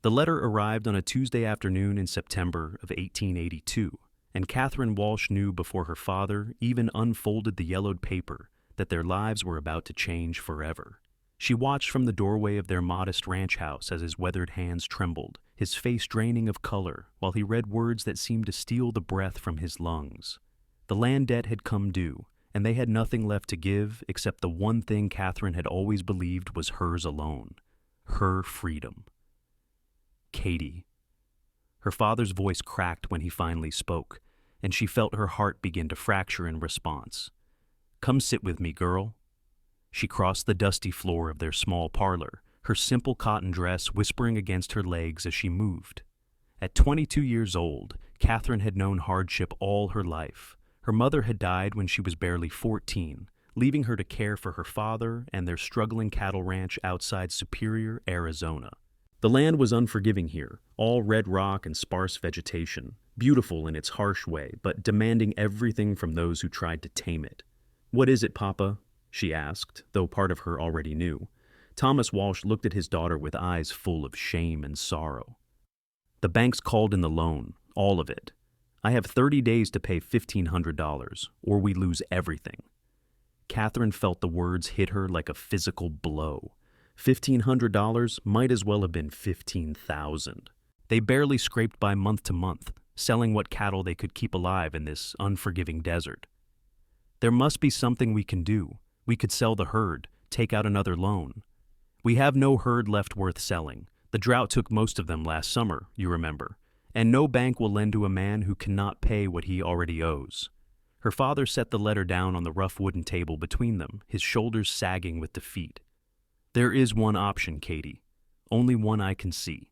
The letter arrived on a Tuesday afternoon in September of 1882, and Katherine Walsh knew before her father even unfolded the yellowed paper that their lives were about to change forever. She watched from the doorway of their modest ranch house as his weathered hands trembled, his face draining of color, while he read words that seemed to steal the breath from his lungs. The land debt had come due, and they had nothing left to give except the one thing Katherine had always believed was hers alone: her freedom. Katie. Her father's voice cracked when he finally spoke, and she felt her heart begin to fracture in response. "Come sit with me, girl." She crossed the dusty floor of their small parlor, her simple cotton dress whispering against her legs as she moved. At 22 years old, Katherine had known hardship all her life. Her mother had died when she was barely 14, leaving her to care for her father and their struggling cattle ranch outside Superior, Arizona. The land was unforgiving here, all red rock and sparse vegetation, beautiful in its harsh way, but demanding everything from those who tried to tame it. "What is it, Papa?" she asked, though part of her already knew. Thomas Walsh looked at his daughter with eyes full of shame and sorrow. "The bank's called in the loan, all of it. I have 30 days to pay $1,500, or we lose everything." Katherine felt the words hit her like a physical blow. $1,500 might as well have been 15,000. They barely scraped by month to month, selling what cattle they could keep alive in this unforgiving desert. "There must be something we can do. We could sell the herd, take out another loan." "We have no herd left worth selling. The drought took most of them last summer, you remember, and no bank will lend to a man who cannot pay what he already owes." Her father set the letter down on the rough wooden table between them, his shoulders sagging with defeat. "There is one option, Katie. Only one I can see."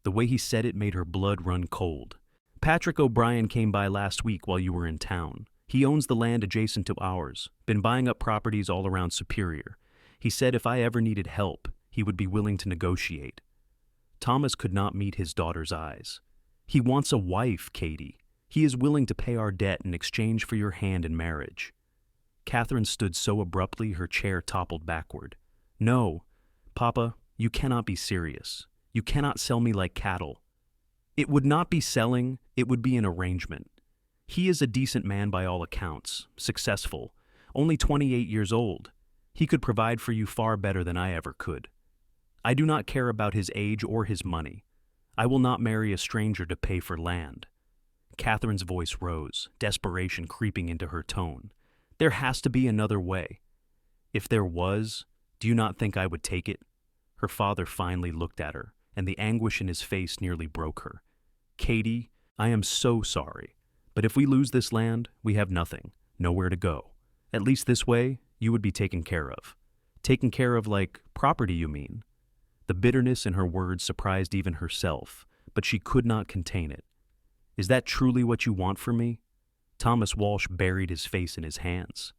The way he said it made her blood run cold. "Patrick O'Brien came by last week while you were in town. He owns the land adjacent to ours, been buying up properties all around Superior. He said if I ever needed help, he would be willing to negotiate." Thomas could not meet his daughter's eyes. "He wants a wife, Katie. He is willing to pay our debt in exchange for your hand in marriage." Katherine stood so abruptly her chair toppled backward. "No, Papa, you cannot be serious. You cannot sell me like cattle." "It would not be selling, it would be an arrangement. He is a decent man by all accounts, successful, only 28 years old. He could provide for you far better than I ever could. I do not care about his age or his money. I will not marry a stranger to pay for land." Katherine's voice rose, desperation creeping into her tone. "There has to be another way. If there was, do you not think I would take it?" Her father finally looked at her, and the anguish in his face nearly broke her. "Katie, I am so sorry, but if we lose this land, we have nothing, nowhere to go. At least this way, you would be taken care of." "Taken care of like property, you mean?" The bitterness in her words surprised even herself, but she could not contain it. "Is that truly what you want from me?" Thomas Walsh buried his face in his hands.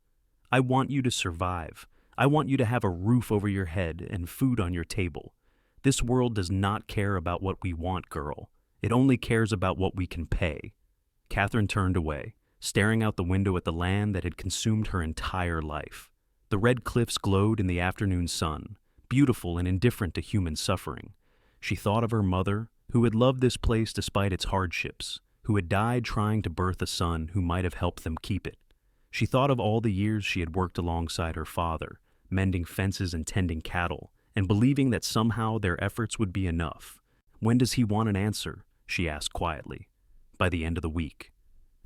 "I want you to survive. I want you to have a roof over your head and food on your table. This world does not care about what we want, girl. It only cares about what we can pay." Katherine turned away, staring out the window at the land that had consumed her entire life. The red cliffs glowed in the afternoon sun, beautiful and indifferent to human suffering. She thought of her mother, who had loved this place despite its hardships, who had died trying to birth a son who might have helped them keep it. She thought of all the years she had worked alongside her father, mending fences and tending cattle, and believing that somehow their efforts would be enough. "When does he want an answer?" she asked quietly. "By the end of the week."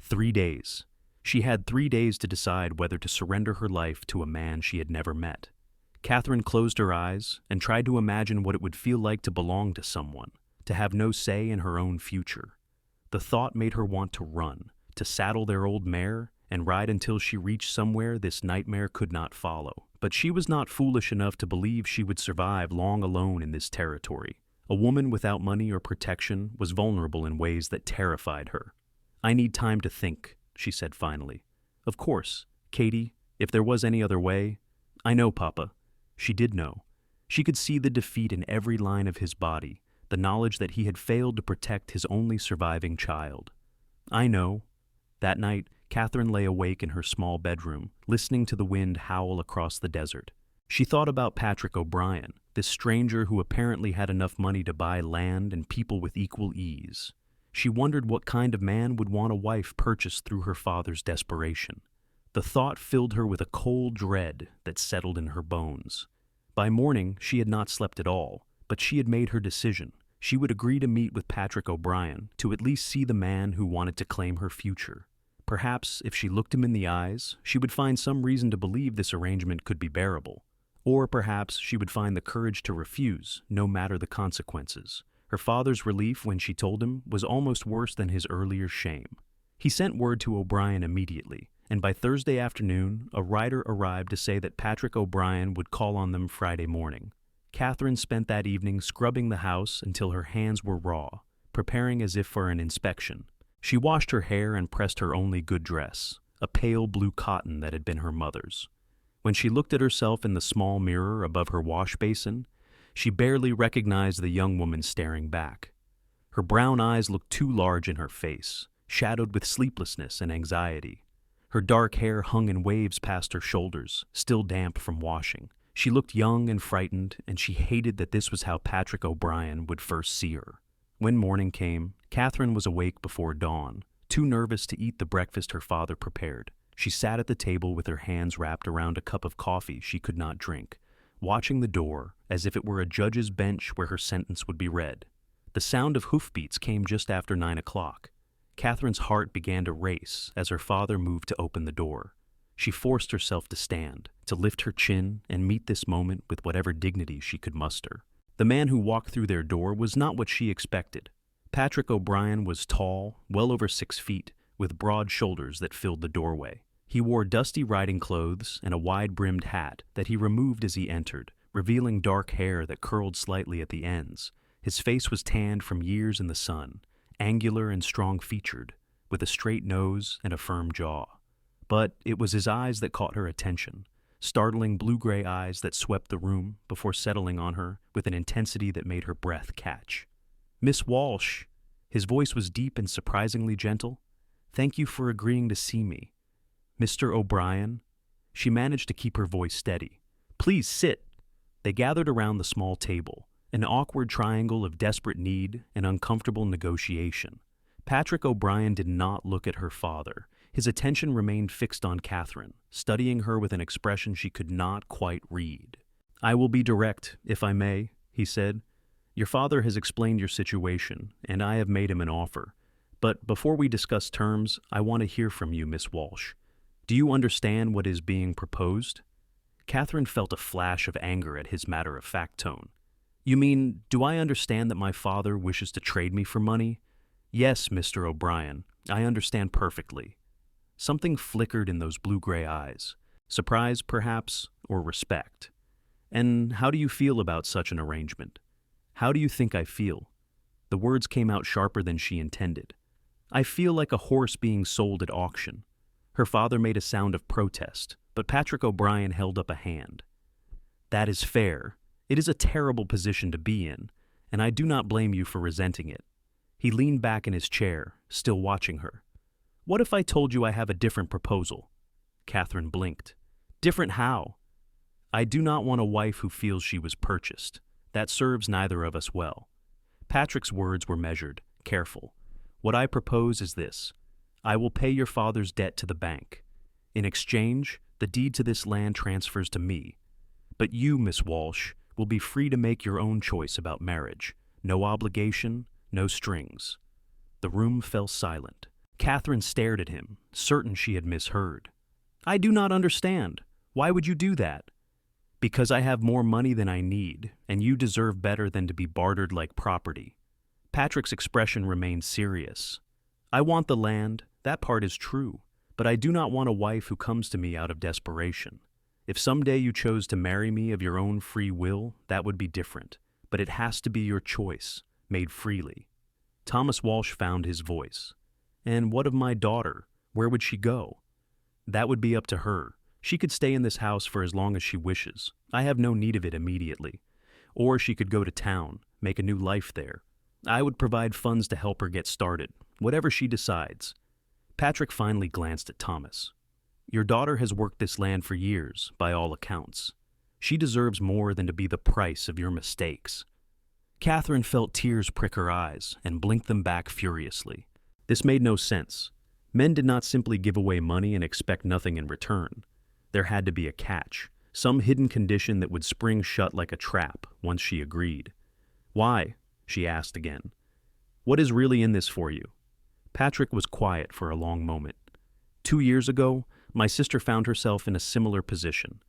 3 days. She had 3 days to decide whether to surrender her life to a man she had never met. Katherine closed her eyes and tried to imagine what it would feel like to belong to someone, to have no say in her own future. The thought made her want to run, to saddle their old mare and ride until she reached somewhere this nightmare could not follow. But she was not foolish enough to believe she would survive long alone in this territory. A woman without money or protection was vulnerable in ways that terrified her. "I need time to think," she said finally. "Of course, Katie, if there was any other way—" "I know, Papa." She did know. She could see the defeat in every line of his body, the knowledge that he had failed to protect his only surviving child. "I know." That night, Katherine lay awake in her small bedroom, listening to the wind howl across the desert. She thought about Patrick O'Brien, this stranger who apparently had enough money to buy land and people with equal ease. She wondered what kind of man would want a wife purchased through her father's desperation. The thought filled her with a cold dread that settled in her bones. By morning, she had not slept at all, but she had made her decision. She would agree to meet with Patrick O'Brien to at least see the man who wanted to claim her future. Perhaps, if she looked him in the eyes, she would find some reason to believe this arrangement could be bearable. Or perhaps she would find the courage to refuse, no matter the consequences. Her father's relief when she told him was almost worse than his earlier shame. He sent word to O'Brien immediately, and by Thursday afternoon, a rider arrived to say that Patrick O'Brien would call on them Friday morning. Katherine spent that evening scrubbing the house until her hands were raw, preparing as if for an inspection. She washed her hair and pressed her only good dress, a pale blue cotton that had been her mother's. When she looked at herself in the small mirror above her wash basin, she barely recognized the young woman staring back. Her brown eyes looked too large in her face, shadowed with sleeplessness and anxiety. Her dark hair hung in waves past her shoulders, still damp from washing. She looked young and frightened, and she hated that this was how Patrick O'Brien would first see her. When morning came, Katherine was awake before dawn, too nervous to eat the breakfast her father prepared. She sat at the table with her hands wrapped around a cup of coffee she could not drink, watching the door as if it were a judge's bench where her sentence would be read. The sound of hoofbeats came just after 9 o'clock. Katherine's heart began to race as her father moved to open the door. She forced herself to stand, to lift her chin and meet this moment with whatever dignity she could muster. The man who walked through their door was not what she expected. Patrick O'Brien was tall, well over 6 feet, with broad shoulders that filled the doorway. He wore dusty riding clothes and a wide-brimmed hat that he removed as he entered, revealing dark hair that curled slightly at the ends. His face was tanned from years in the sun, angular and strong-featured, with a straight nose and a firm jaw. But it was his eyes that caught her attention, startling blue-gray eyes that swept the room before settling on her with an intensity that made her breath catch. "Miss Walsh," his voice was deep and surprisingly gentle. "Thank you for agreeing to see me. Mr. O'Brien." She managed to keep her voice steady. "Please sit." They gathered around the small table, an awkward triangle of desperate need and uncomfortable negotiation. Patrick O'Brien did not look at her father. His attention remained fixed on Katherine, studying her with an expression she could not quite read. "I will be direct, if I may," he said. "Your father has explained your situation, and I have made him an offer. But before we discuss terms, I want to hear from you, Miss Walsh. Do you understand what is being proposed?" Katherine felt a flash of anger at his matter-of-fact tone. "You mean, do I understand that my father wishes to trade me for money?" "Yes, Mr. O'Brien, I understand perfectly." Something flickered in those blue-gray eyes. Surprise, perhaps, or respect. "And how do you feel about such an arrangement?" "How do you think I feel?" The words came out sharper than she intended. "I feel like a horse being sold at auction." Her father made a sound of protest, but Patrick O'Brien held up a hand. "That is fair. It is a terrible position to be in, and I do not blame you for resenting it." He leaned back in his chair, still watching her. "What if I told you I have a different proposal?" Katherine blinked. "Different how?" "I do not want a wife who feels she was purchased. That serves neither of us well." Patrick's words were measured, careful. "What I propose is this. I will pay your father's debt to the bank. In exchange, the deed to this land transfers to me. But you, Miss Walsh, will be free to make your own choice about marriage. No obligation, no strings." The room fell silent. Katherine stared at him, certain she had misheard. "I do not understand. Why would you do that?" "Because I have more money than I need, and you deserve better than to be bartered like property." Patrick's expression remained serious. "I want the land, that part is true, but I do not want a wife who comes to me out of desperation. If someday you chose to marry me of your own free will, that would be different, but it has to be your choice, made freely." Thomas Walsh found his voice. "And what of my daughter? Where would she go?" "That would be up to her. She could stay in this house for as long as she wishes. I have no need of it immediately. Or she could go to town, make a new life there. I would provide funds to help her get started, whatever she decides." Patrick finally glanced at Thomas. "Your daughter has worked this land for years, by all accounts. She deserves more than to be the price of your mistakes." Katherine felt tears prick her eyes and blinked them back furiously. This made no sense. Men did not simply give away money and expect nothing in return. There had to be a catch, some hidden condition that would spring shut like a trap once she agreed. "Why?" she asked again. "What is really in this for you?" Patrick was quiet for a long moment. 2 years ago, my sister found herself in a similar position.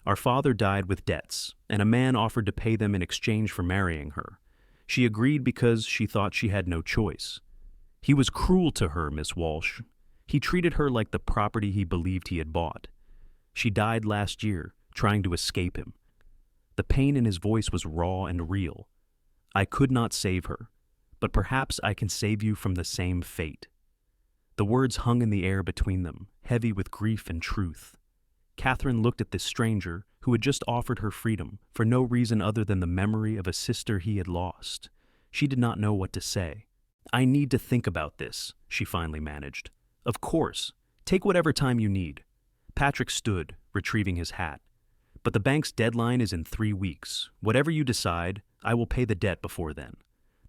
Our father died with debts, and a man offered to pay them in exchange for marrying her. She agreed because she thought she had no choice. He was cruel to her, Miss Walsh. He treated her like the property he believed he had bought. She died last year, trying to escape him. The pain in his voice was raw and real. "I could not save her, but perhaps I can save you from the same fate." The words hung in the air between them, heavy with grief and truth. Katherine looked at this stranger who had just offered her freedom for no reason other than the memory of a sister he had lost. She did not know what to say. "I need to think about this," she finally managed. "Of course. Take whatever time you need." Patrick stood, retrieving his hat. "But the bank's deadline is in 3 weeks. Whatever you decide, I will pay the debt before then.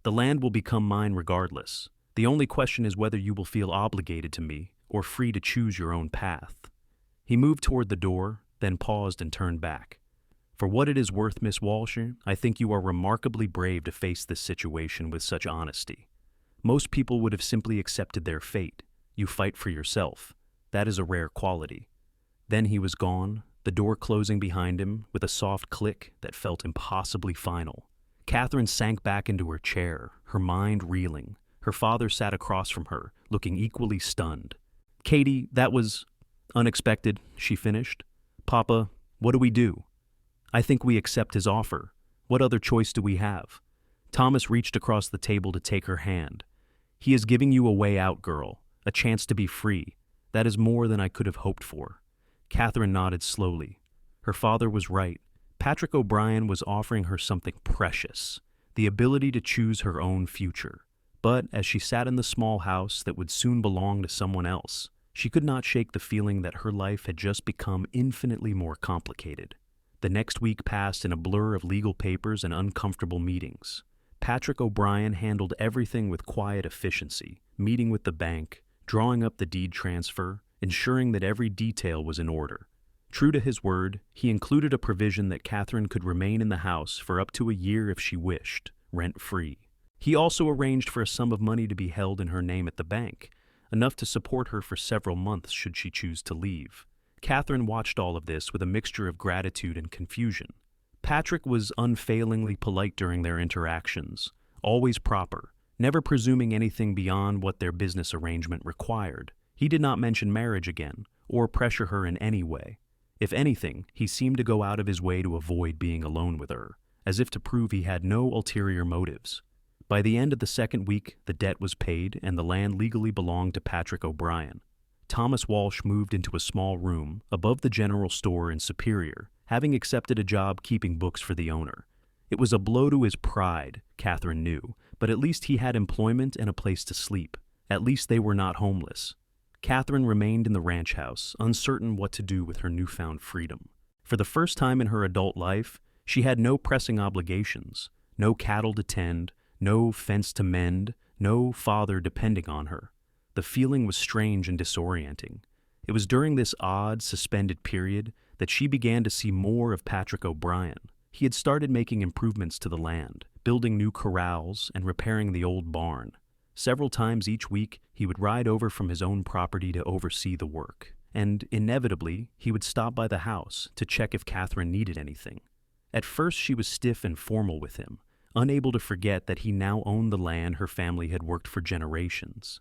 The land will become mine regardless. The only question is whether you will feel obligated to me or free to choose your own path." He moved toward the door, then paused and turned back. "For what it is worth, Miss Walsh, I think you are remarkably brave to face this situation with such honesty. Most people would have simply accepted their fate. You fight for yourself. That is a rare quality." Then he was gone, the door closing behind him with a soft click that felt impossibly final. Katherine sank back into her chair, her mind reeling. Her father sat across from her, looking equally stunned. "Katie, that was unexpected," she finished. "Papa, what do we do?" "I think we accept his offer. What other choice do we have?" Thomas reached across the table to take her hand. "He is giving you a way out, girl, a chance to be free. That is more than I could have hoped for." Katherine nodded slowly. Her father was right. Patrick O'Brien was offering her something precious, the ability to choose her own future. But as she sat in the small house that would soon belong to someone else, she could not shake the feeling that her life had just become infinitely more complicated. The next week passed in a blur of legal papers and uncomfortable meetings. Patrick O'Brien handled everything with quiet efficiency, meeting with the bank, drawing up the deed transfer, ensuring that every detail was in order. True to his word, he included a provision that Katherine could remain in the house for up to a year if she wished, rent-free. He also arranged for a sum of money to be held in her name at the bank, enough to support her for several months should she choose to leave. Katherine watched all of this with a mixture of gratitude and confusion. Patrick was unfailingly polite during their interactions, always proper, never presuming anything beyond what their business arrangement required. He did not mention marriage again, or pressure her in any way. If anything, he seemed to go out of his way to avoid being alone with her, as if to prove he had no ulterior motives. By the end of the second week, the debt was paid and the land legally belonged to Patrick O'Brien. Thomas Walsh moved into a small room above the general store in Superior, having accepted a job keeping books for the owner. It was a blow to his pride, Katherine knew, but at least he had employment and a place to sleep. At least they were not homeless. Katherine remained in the ranch house, uncertain what to do with her newfound freedom. For the first time in her adult life, she had no pressing obligations, no cattle to tend, no fence to mend, no father depending on her. The feeling was strange and disorienting. It was during this odd, suspended period that she began to see more of Patrick O'Brien. He had started making improvements to the land, building new corrals and repairing the old barn. Several times each week, he would ride over from his own property to oversee the work, and inevitably, he would stop by the house to check if Katherine needed anything. At first, she was stiff and formal with him, unable to forget that he now owned the land her family had worked for generations.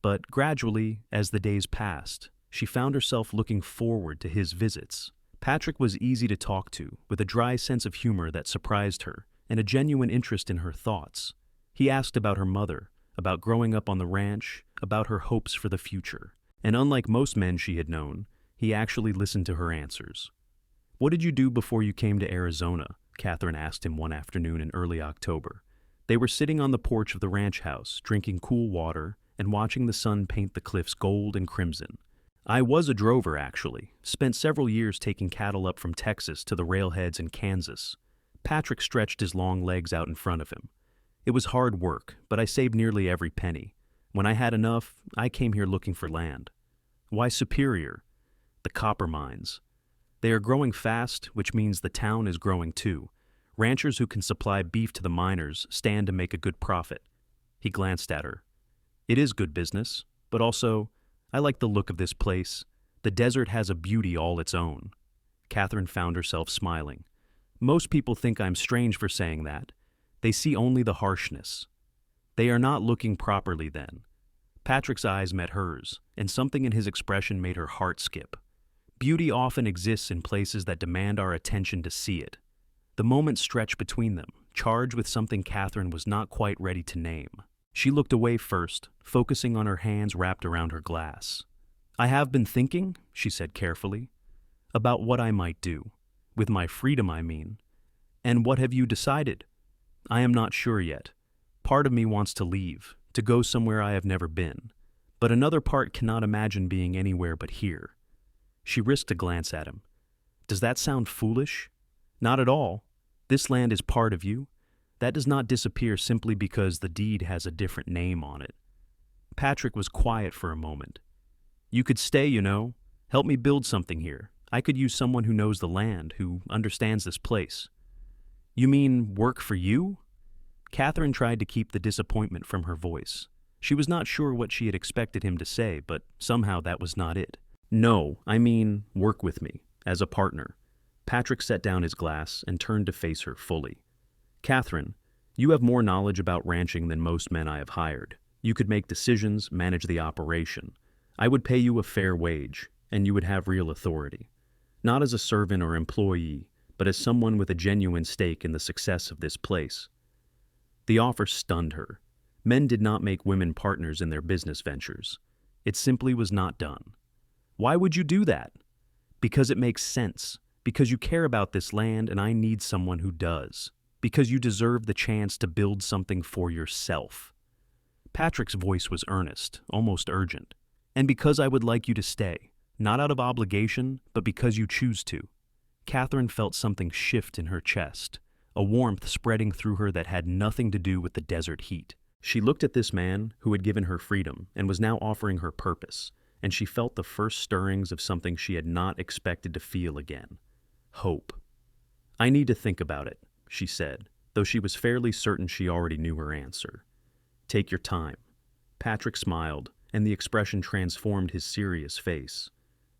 But gradually, as the days passed, she found herself looking forward to his visits. Patrick was easy to talk to, with a dry sense of humor that surprised her, and a genuine interest in her thoughts. He asked about her mother, about growing up on the ranch, about her hopes for the future. And unlike most men she had known, he actually listened to her answers. "What did you do before you came to Arizona?" Katherine asked him one afternoon in early October. They were sitting on the porch of the ranch house, drinking cool water and watching the sun paint the cliffs gold and crimson. I was a drover, actually. Spent several years taking cattle up from Texas to the railheads in Kansas. Patrick stretched his long legs out in front of him. It was hard work, but I saved nearly every penny. When I had enough, I came here looking for land. Why Superior? The copper mines. They are growing fast, which means the town is growing too. Ranchers who can supply beef to the miners stand to make a good profit. He glanced at her. It is good business, but also, I like the look of this place. The desert has a beauty all its own. Katherine found herself smiling. Most people think I'm strange for saying that. They see only the harshness. They are not looking properly then. Patrick's eyes met hers, and something in his expression made her heart skip. Beauty often exists in places that demand our attention to see it. The moment stretched between them, charged with something Katherine was not quite ready to name. She looked away first, focusing on her hands wrapped around her glass. I have been thinking, she said carefully, about what I might do. With my freedom, I mean. And what have you decided? I am not sure yet. Part of me wants to leave, to go somewhere I have never been. But another part cannot imagine being anywhere but here. She risked a glance at him. Does that sound foolish? Not at all. This land is part of you. That does not disappear simply because the deed has a different name on it. Patrick was quiet for a moment. You could stay, you know. Help me build something here. I could use someone who knows the land, who understands this place. You mean work for you? Katherine tried to keep the disappointment from her voice. She was not sure what she had expected him to say, but somehow that was not it. No, I mean work with me, as a partner. Patrick set down his glass and turned to face her fully. Katherine, you have more knowledge about ranching than most men I have hired. You could make decisions, manage the operation. I would pay you a fair wage, and you would have real authority. Not as a servant or employee, but as someone with a genuine stake in the success of this place. The offer stunned her. Men did not make women partners in their business ventures. It simply was not done. Why would you do that? Because it makes sense. Because you care about this land and I need someone who does. Because you deserve the chance to build something for yourself. Patrick's voice was earnest, almost urgent. And because I would like you to stay, not out of obligation, but because you choose to. Katherine felt something shift in her chest, a warmth spreading through her that had nothing to do with the desert heat. She looked at this man who had given her freedom and was now offering her purpose, and she felt the first stirrings of something she had not expected to feel again. Hope. I need to think about it, she said, though she was fairly certain she already knew her answer. Take your time. Patrick smiled, and the expression transformed his serious face.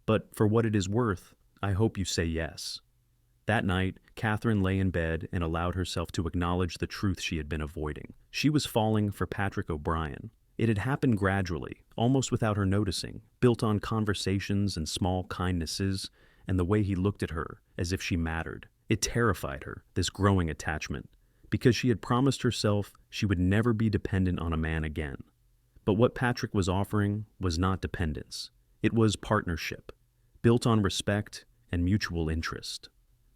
But for what it is worth, I hope you say yes. That night, Katherine lay in bed and allowed herself to acknowledge the truth she had been avoiding. She was falling for Patrick O'Brien. It had happened gradually, almost without her noticing, built on conversations and small kindnesses, and the way he looked at her, as if she mattered. It terrified her, this growing attachment, because she had promised herself she would never be dependent on a man again. But what Patrick was offering was not dependence. It was partnership, built on respect and mutual interest.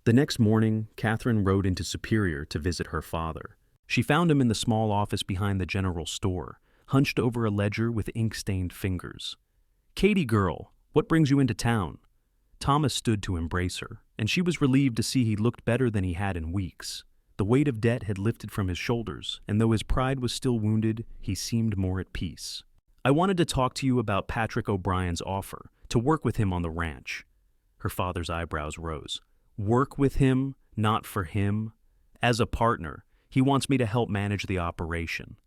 The next morning, Katherine rode into Superior to visit her father. She found him in the small office behind the general store, hunched over a ledger with ink-stained fingers. "Katie girl, what brings you into town?" Thomas stood to embrace her, and she was relieved to see he looked better than he had in weeks. The weight of debt had lifted from his shoulders, and though his pride was still wounded, he seemed more at peace. "I wanted to talk to you about Patrick O'Brien's offer, to work with him on the ranch." Her father's eyebrows rose. "Work with him, not for him. As a partner, he wants me to help manage the operation."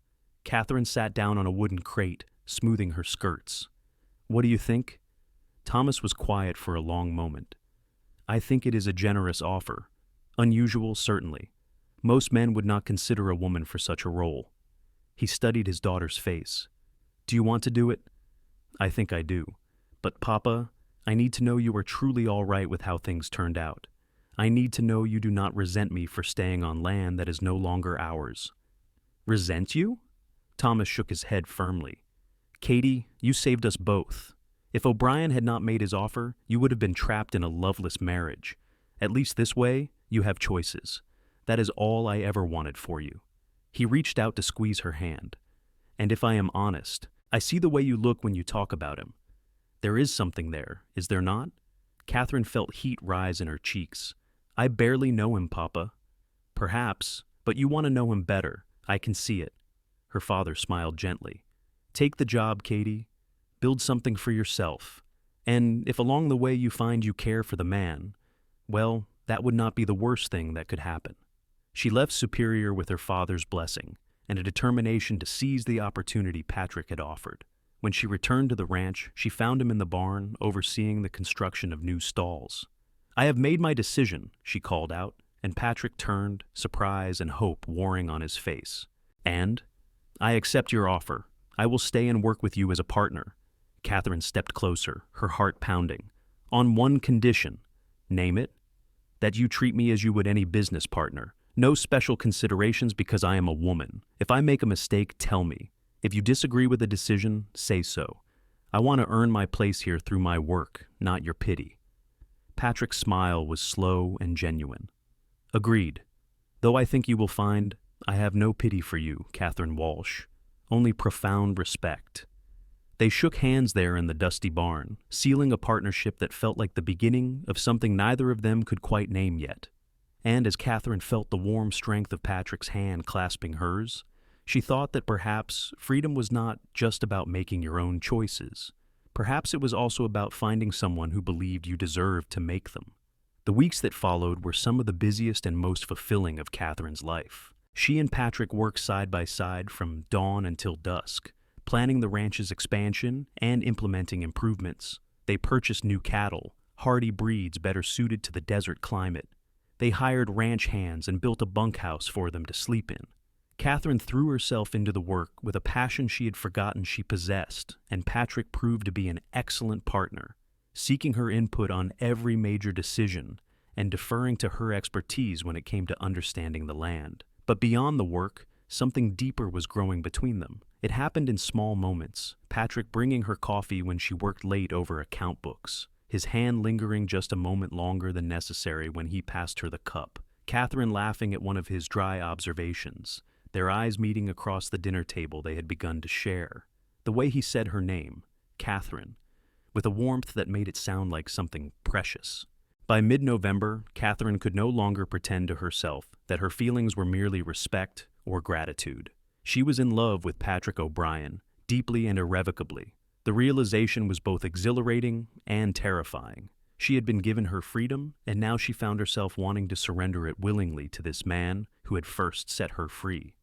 Katherine sat down on a wooden crate, smoothing her skirts. "What do you think?" Thomas was quiet for a long moment. "I think it is a generous offer. Unusual, certainly. Most men would not consider a woman for such a role." He studied his daughter's face. "Do you want to do it?" "I think I do. But, Papa, I need to know you are truly all right with how things turned out. I need to know you do not resent me for staying on land that is no longer ours." "Resent you?" Thomas shook his head firmly. "Katie, you saved us both. If O'Brien had not made his offer, you would have been trapped in a loveless marriage. At least this way, you have choices. That is all I ever wanted for you." He reached out to squeeze her hand. "And if I am honest, I see the way you look when you talk about him. There is something there, is there not? Catherine felt heat rise in her cheeks. I barely know him, Papa. Perhaps, but you want to know him better. I can see it. Her father smiled gently. Take the job, Katie. Build something for yourself. And if along the way you find you care for the man, well, that would not be the worst thing that could happen. She left Superior with her father's blessing and a determination to seize the opportunity Patrick had offered. When she returned to the ranch, she found him in the barn, overseeing the construction of new stalls. I have made my decision, she called out, and Patrick turned, surprise and hope warring on his face. And? I accept your offer. I will stay and work with you as a partner. Catherine stepped closer, her heart pounding. On one condition. Name it. That you treat me as you would any business partner. No special considerations because I am a woman. If I make a mistake, tell me. If you disagree with a decision, say so. I want to earn my place here through my work, not your pity. Patrick's smile was slow and genuine. Agreed. Though I think you will find I have no pity for you, Katherine Walsh, only profound respect. They shook hands there in the dusty barn, sealing a partnership that felt like the beginning of something neither of them could quite name yet. And as Catherine felt the warm strength of Patrick's hand clasping hers, she thought that perhaps freedom was not just about making your own choices. Perhaps it was also about finding someone who believed you deserved to make them. The weeks that followed were some of the busiest and most fulfilling of Catherine's life. She and Patrick worked side by side from dawn until dusk, planning the ranch's expansion and implementing improvements. They purchased new cattle, hardy breeds better suited to the desert climate. They hired ranch hands and built a bunkhouse for them to sleep in. Catherine threw herself into the work with a passion she had forgotten she possessed, and Patrick proved to be an excellent partner, seeking her input on every major decision and deferring to her expertise when it came to understanding the land. But beyond the work, something deeper was growing between them. It happened in small moments, Patrick bringing her coffee when she worked late over account books, his hand lingering just a moment longer than necessary when he passed her the cup, Catherine laughing at one of his dry observations, their eyes meeting across the dinner table they had begun to share. The way he said her name, Catherine, with a warmth that made it sound like something precious. By mid-November, Catherine could no longer pretend to herself that her feelings were merely respect or gratitude. She was in love with Patrick O'Brien, deeply and irrevocably. The realization was both exhilarating and terrifying. She had been given her freedom, and now she found herself wanting to surrender it willingly to this man who had first set her free.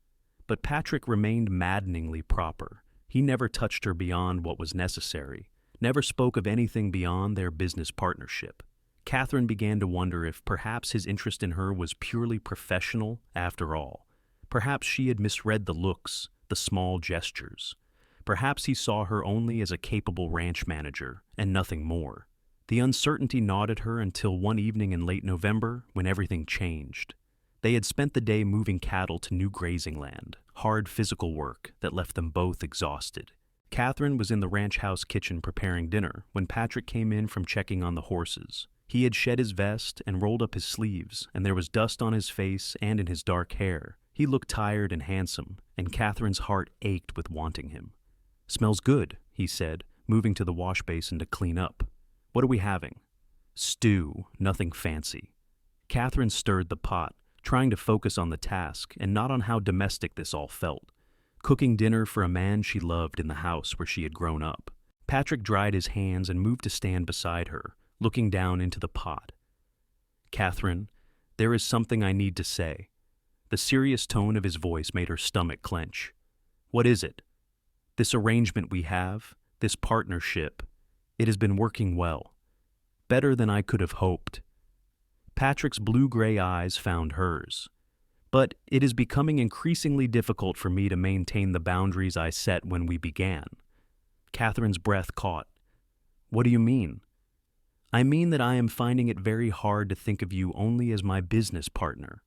But Patrick remained maddeningly proper. He never touched her beyond what was necessary, never spoke of anything beyond their business partnership. Catherine began to wonder if perhaps his interest in her was purely professional after all. Perhaps she had misread the looks, the small gestures. Perhaps he saw her only as a capable ranch manager and nothing more. The uncertainty gnawed at her until one evening in late November when everything changed. They had spent the day moving cattle to new grazing land, hard physical work that left them both exhausted. Catherine was in the ranch house kitchen preparing dinner when Patrick came in from checking on the horses. He had shed his vest and rolled up his sleeves, and there was dust on his face and in his dark hair. He looked tired and handsome, and Catherine's heart ached with wanting him. "Smells good," he said, moving to the wash basin to clean up. "What are we having?" "Stew, nothing fancy." Catherine stirred the pot, trying to focus on the task and not on how domestic this all felt. Cooking dinner for a man she loved in the house where she had grown up. Patrick dried his hands and moved to stand beside her, looking down into the pot. "Catherine, there is something I need to say." The serious tone of his voice made her stomach clench. "What is it?" "This arrangement we have, this partnership, it has been working well. Better than I could have hoped." Patrick's blue-gray eyes found hers. "But it is becoming increasingly difficult for me to maintain the boundaries I set when we began." Catherine's breath caught. "What do you mean?" "I mean that I am finding it very hard to think of you only as my business partner."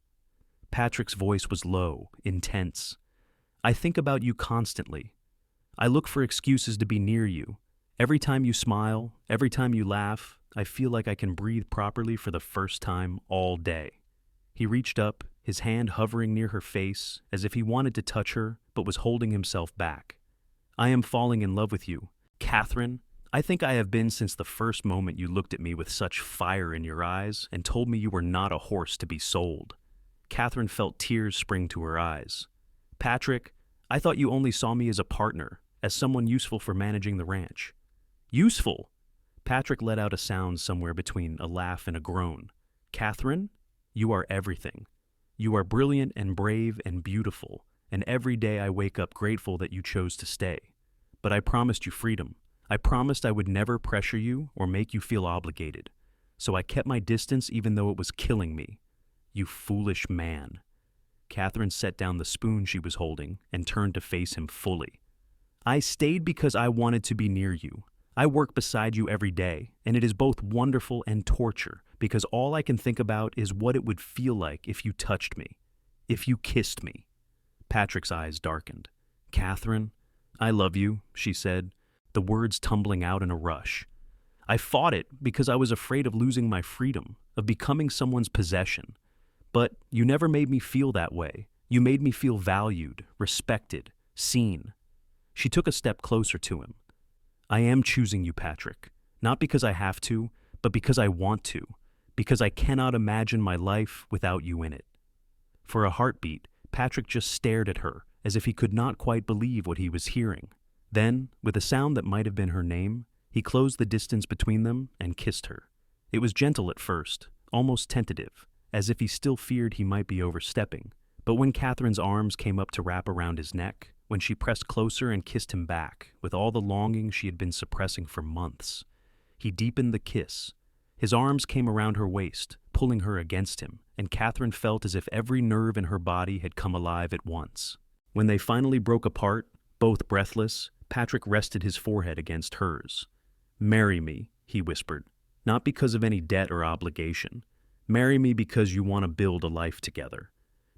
Patrick's voice was low, intense. "I think about you constantly. I look for excuses to be near you. Every time you smile, every time you laugh, I feel like I can breathe properly for the first time all day." He reached up, his hand hovering near her face, as if he wanted to touch her, but was holding himself back. "I am falling in love with you. Catherine, I think I have been since the first moment you looked at me with such fire in your eyes and told me you were not a horse to be sold. Catherine felt tears spring to her eyes. Patrick, I thought you only saw me as a partner, as someone useful for managing the ranch. Useful? Patrick let out a sound somewhere between a laugh and a groan. Catherine, you are everything. You are brilliant and brave and beautiful, and every day I wake up grateful that you chose to stay. But I promised you freedom. I promised I would never pressure you or make you feel obligated. So I kept my distance even though it was killing me. You foolish man. Catherine set down the spoon she was holding and turned to face him fully. I stayed because I wanted to be near you. I work beside you every day, and it is both wonderful and torture because all I can think about is what it would feel like if you touched me, if you kissed me. Patrick's eyes darkened. Catherine, I love you, she said, the words tumbling out in a rush. I fought it because I was afraid of losing my freedom, of becoming someone's possession. But you never made me feel that way. You made me feel valued, respected, seen. She took a step closer to him. I am choosing you, Patrick, not because I have to, but because I want to, because I cannot imagine my life without you in it. For a heartbeat, Patrick just stared at her as if he could not quite believe what he was hearing. Then, with a sound that might have been her name, he closed the distance between them and kissed her. It was gentle at first, almost tentative, as if he still feared he might be overstepping. But when Catherine's arms came up to wrap around his neck, when she pressed closer and kissed him back with all the longing she had been suppressing for months, he deepened the kiss. His arms came around her waist, pulling her against him, and Catherine felt as if every nerve in her body had come alive at once. When they finally broke apart, both breathless, Patrick rested his forehead against hers. Marry me, he whispered, not because of any debt or obligation. Marry me because you want to build a life together,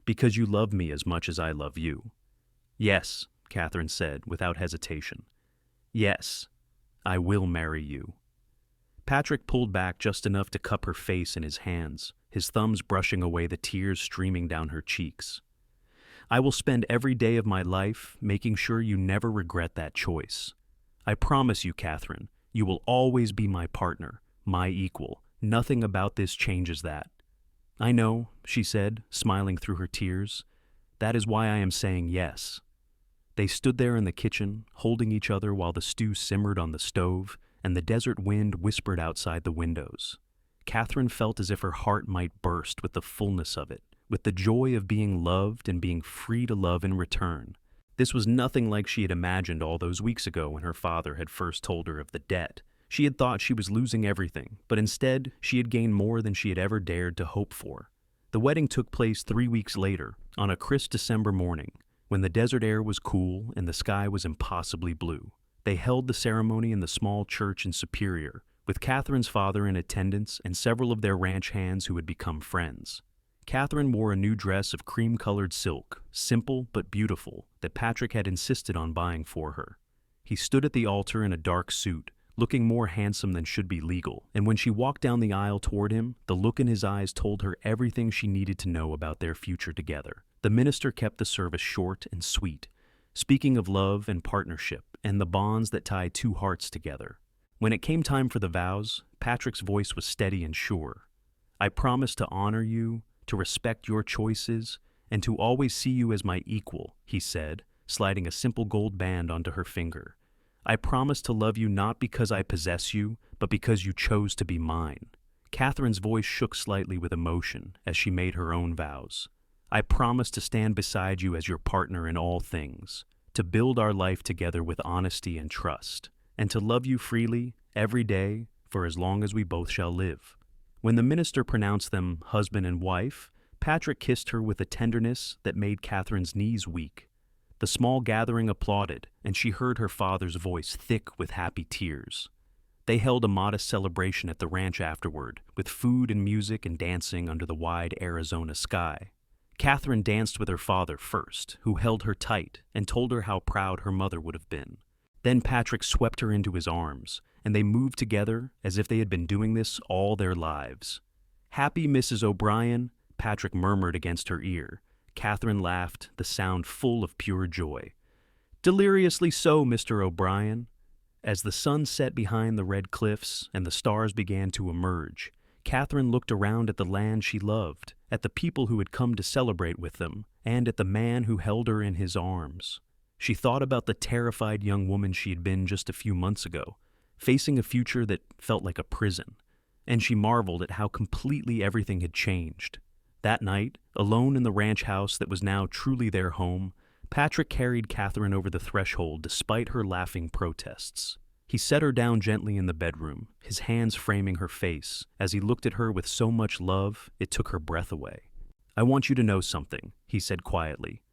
because you love me as much as I love you. Yes, Catherine said without hesitation. Yes, I will marry you. Patrick pulled back just enough to cup her face in his hands, his thumbs brushing away the tears streaming down her cheeks. I will spend every day of my life making sure you never regret that choice. I promise you, Catherine, you will always be my partner, my equal. Nothing about this changes that. I know, she said, smiling through her tears. That is why I am saying yes. They stood there in the kitchen, holding each other while the stew simmered on the stove, and the desert wind whispered outside the windows. Catherine felt as if her heart might burst with the fullness of it, with the joy of being loved and being free to love in return. This was nothing like she had imagined all those weeks ago when her father had first told her of the debt. She had thought she was losing everything, but instead she had gained more than she had ever dared to hope for. The wedding took place 3 weeks later, on a crisp December morning, when the desert air was cool and the sky was impossibly blue. They held the ceremony in the small church in Superior, with Catherine's father in attendance and several of their ranch hands who had become friends. Catherine wore a new dress of cream-colored silk, simple but beautiful, that Patrick had insisted on buying for her. He stood at the altar in a dark suit, looking more handsome than should be legal, and when she walked down the aisle toward him, the look in his eyes told her everything she needed to know about their future together. The minister kept the service short and sweet, speaking of love and partnership and the bonds that tie two hearts together. When it came time for the vows, Patrick's voice was steady and sure. I promise to honor you, to respect your choices, and to always see you as my equal, he said, sliding a simple gold band onto her finger. I promise to love you not because I possess you, but because you chose to be mine. Catherine's voice shook slightly with emotion as she made her own vows. I promise to stand beside you as your partner in all things, to build our life together with honesty and trust, and to love you freely, every day, for as long as we both shall live. When the minister pronounced them husband and wife, Patrick kissed her with a tenderness that made Catherine's knees weak. The small gathering applauded, and she heard her father's voice thick with happy tears. They held a modest celebration at the ranch afterward, with food and music and dancing under the wide Arizona sky. Catherine danced with her father first, who held her tight and told her how proud her mother would have been. Then Patrick swept her into his arms, and they moved together as if they had been doing this all their lives. Happy Mrs. O'Brien, Patrick murmured against her ear. Catherine laughed, the sound full of pure joy. Deliriously so, Mr. O'Brien. As the sun set behind the red cliffs and the stars began to emerge, Katherine looked around at the land she loved, at the people who had come to celebrate with them, and at the man who held her in his arms. She thought about the terrified young woman she had been just a few months ago, facing a future that felt like a prison, and she marveled at how completely everything had changed. That night, alone in the ranch house that was now truly their home, Patrick carried Katherine over the threshold despite her laughing protests. He set her down gently in the bedroom, his hands framing her face. As he looked at her with so much love, it took her breath away. "I want you to know something," he said quietly.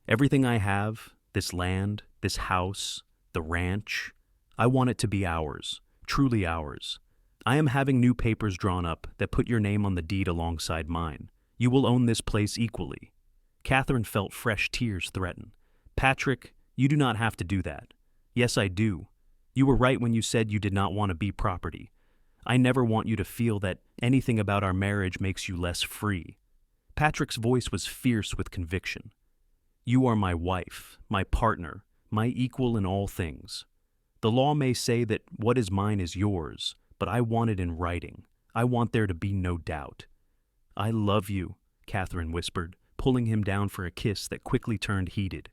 "Everything I have, this land, this house, the ranch, I want it to be ours, truly ours. I am having new papers drawn up that put your name on the deed alongside mine. You will own this place equally." Katherine felt fresh tears threaten. "Patrick, you do not have to do that." "Yes, I do. You were right when you said you did not want to be property. I never want you to feel that anything about our marriage makes you less free." Patrick's voice was fierce with conviction. "You are my wife, my partner, my equal in all things. The law may say that what is mine is yours, but I want it in writing. I want there to be no doubt." "I love you," Katherine whispered, pulling him down for a kiss that quickly turned heated.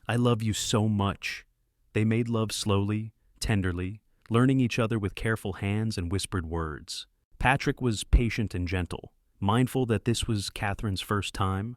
"I love you so much." They made love slowly, tenderly, learning each other with careful hands and whispered words. Patrick was patient and gentle, mindful that this was Katherine's first time,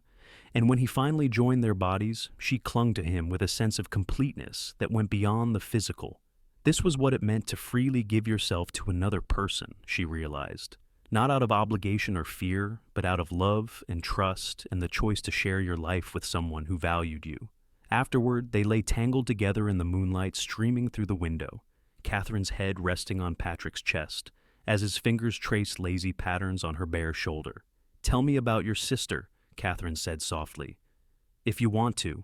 and when he finally joined their bodies, she clung to him with a sense of completeness that went beyond the physical. This was what it meant to freely give yourself to another person, she realized. Not out of obligation or fear, but out of love and trust and the choice to share your life with someone who valued you. Afterward, they lay tangled together in the moonlight streaming through the window, Katherine's head resting on Patrick's chest, as his fingers traced lazy patterns on her bare shoulder. "Tell me about your sister," Katherine said softly. "If you want to."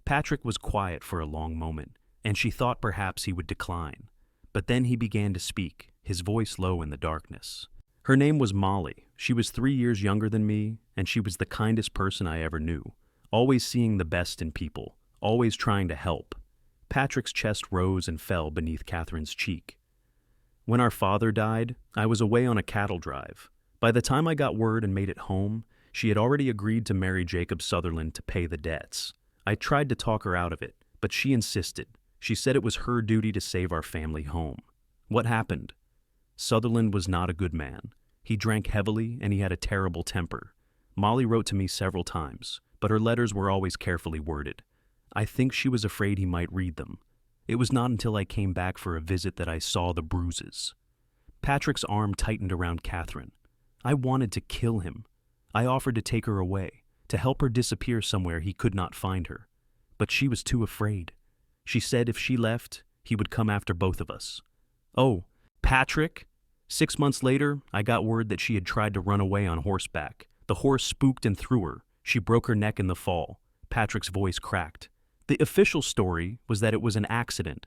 Patrick was quiet for a long moment, and she thought perhaps he would decline. But then he began to speak, his voice low in the darkness. "Her name was Molly. She was 3 years younger than me, and she was the kindest person I ever knew, always seeing the best in people, always trying to help." Patrick's chest rose and fell beneath Katherine's cheek. "When our father died, I was away on a cattle drive. By the time I got word and made it home, she had already agreed to marry Jacob Sutherland to pay the debts. I tried to talk her out of it, but she insisted. She said it was her duty to save our family home. What happened? Sutherland was not a good man. He drank heavily and he had a terrible temper. Molly wrote to me several times, but her letters were always carefully worded. I think she was afraid he might read them. It was not until I came back for a visit that I saw the bruises." Patrick's arm tightened around Katherine. "I wanted to kill him. I offered to take her away, to help her disappear somewhere he could not find her. But she was too afraid. She said if she left, he would come after both of us." "Oh, Patrick?" 6 months later, I got word that she had tried to run away on horseback. The horse spooked and threw her. She broke her neck in the fall. Patrick's voice cracked. "The official story was that it was an accident,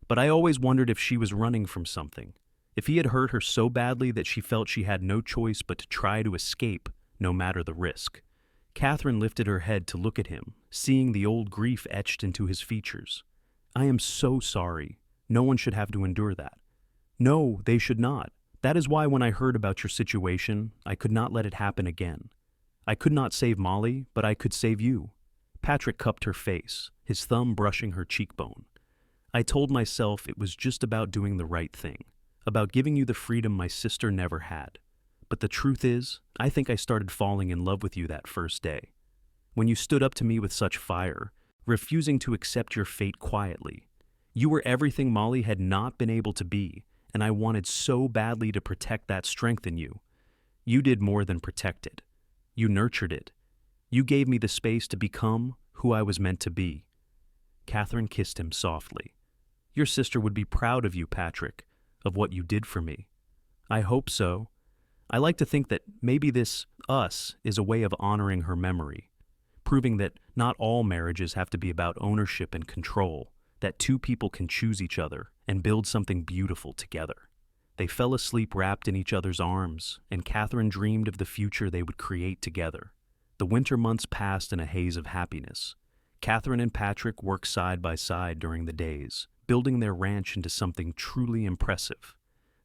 but I always wondered if she was running from something. If he had hurt her so badly that she felt she had no choice but to try to escape, no matter the risk." Katherine lifted her head to look at him, seeing the old grief etched into his features. "I am so sorry. No one should have to endure that." "No, they should not. That is why when I heard about your situation, I could not let it happen again. I could not save Molly, but I could save you." Patrick cupped her face, his thumb brushing her cheekbone. "I told myself it was just about doing the right thing, about giving you the freedom my sister never had. But the truth is, I think I started falling in love with you that first day. When you stood up to me with such fire, refusing to accept your fate quietly. You were everything Molly had not been able to be, and I wanted so badly to protect that strength in you. You did more than protect it. You nurtured it. You gave me the space to become who I was meant to be." Katherine kissed him softly. "Your sister would be proud of you, Patrick, of what you did for me." "I hope so. I like to think that maybe this us is a way of honoring her memory, proving that not all marriages have to be about ownership and control, that two people can choose each other and build something beautiful together." They fell asleep wrapped in each other's arms, and Katherine dreamed of the future they would create together. The winter months passed in a haze of happiness. Katherine and Patrick worked side by side during the days, building their ranch into something truly impressive.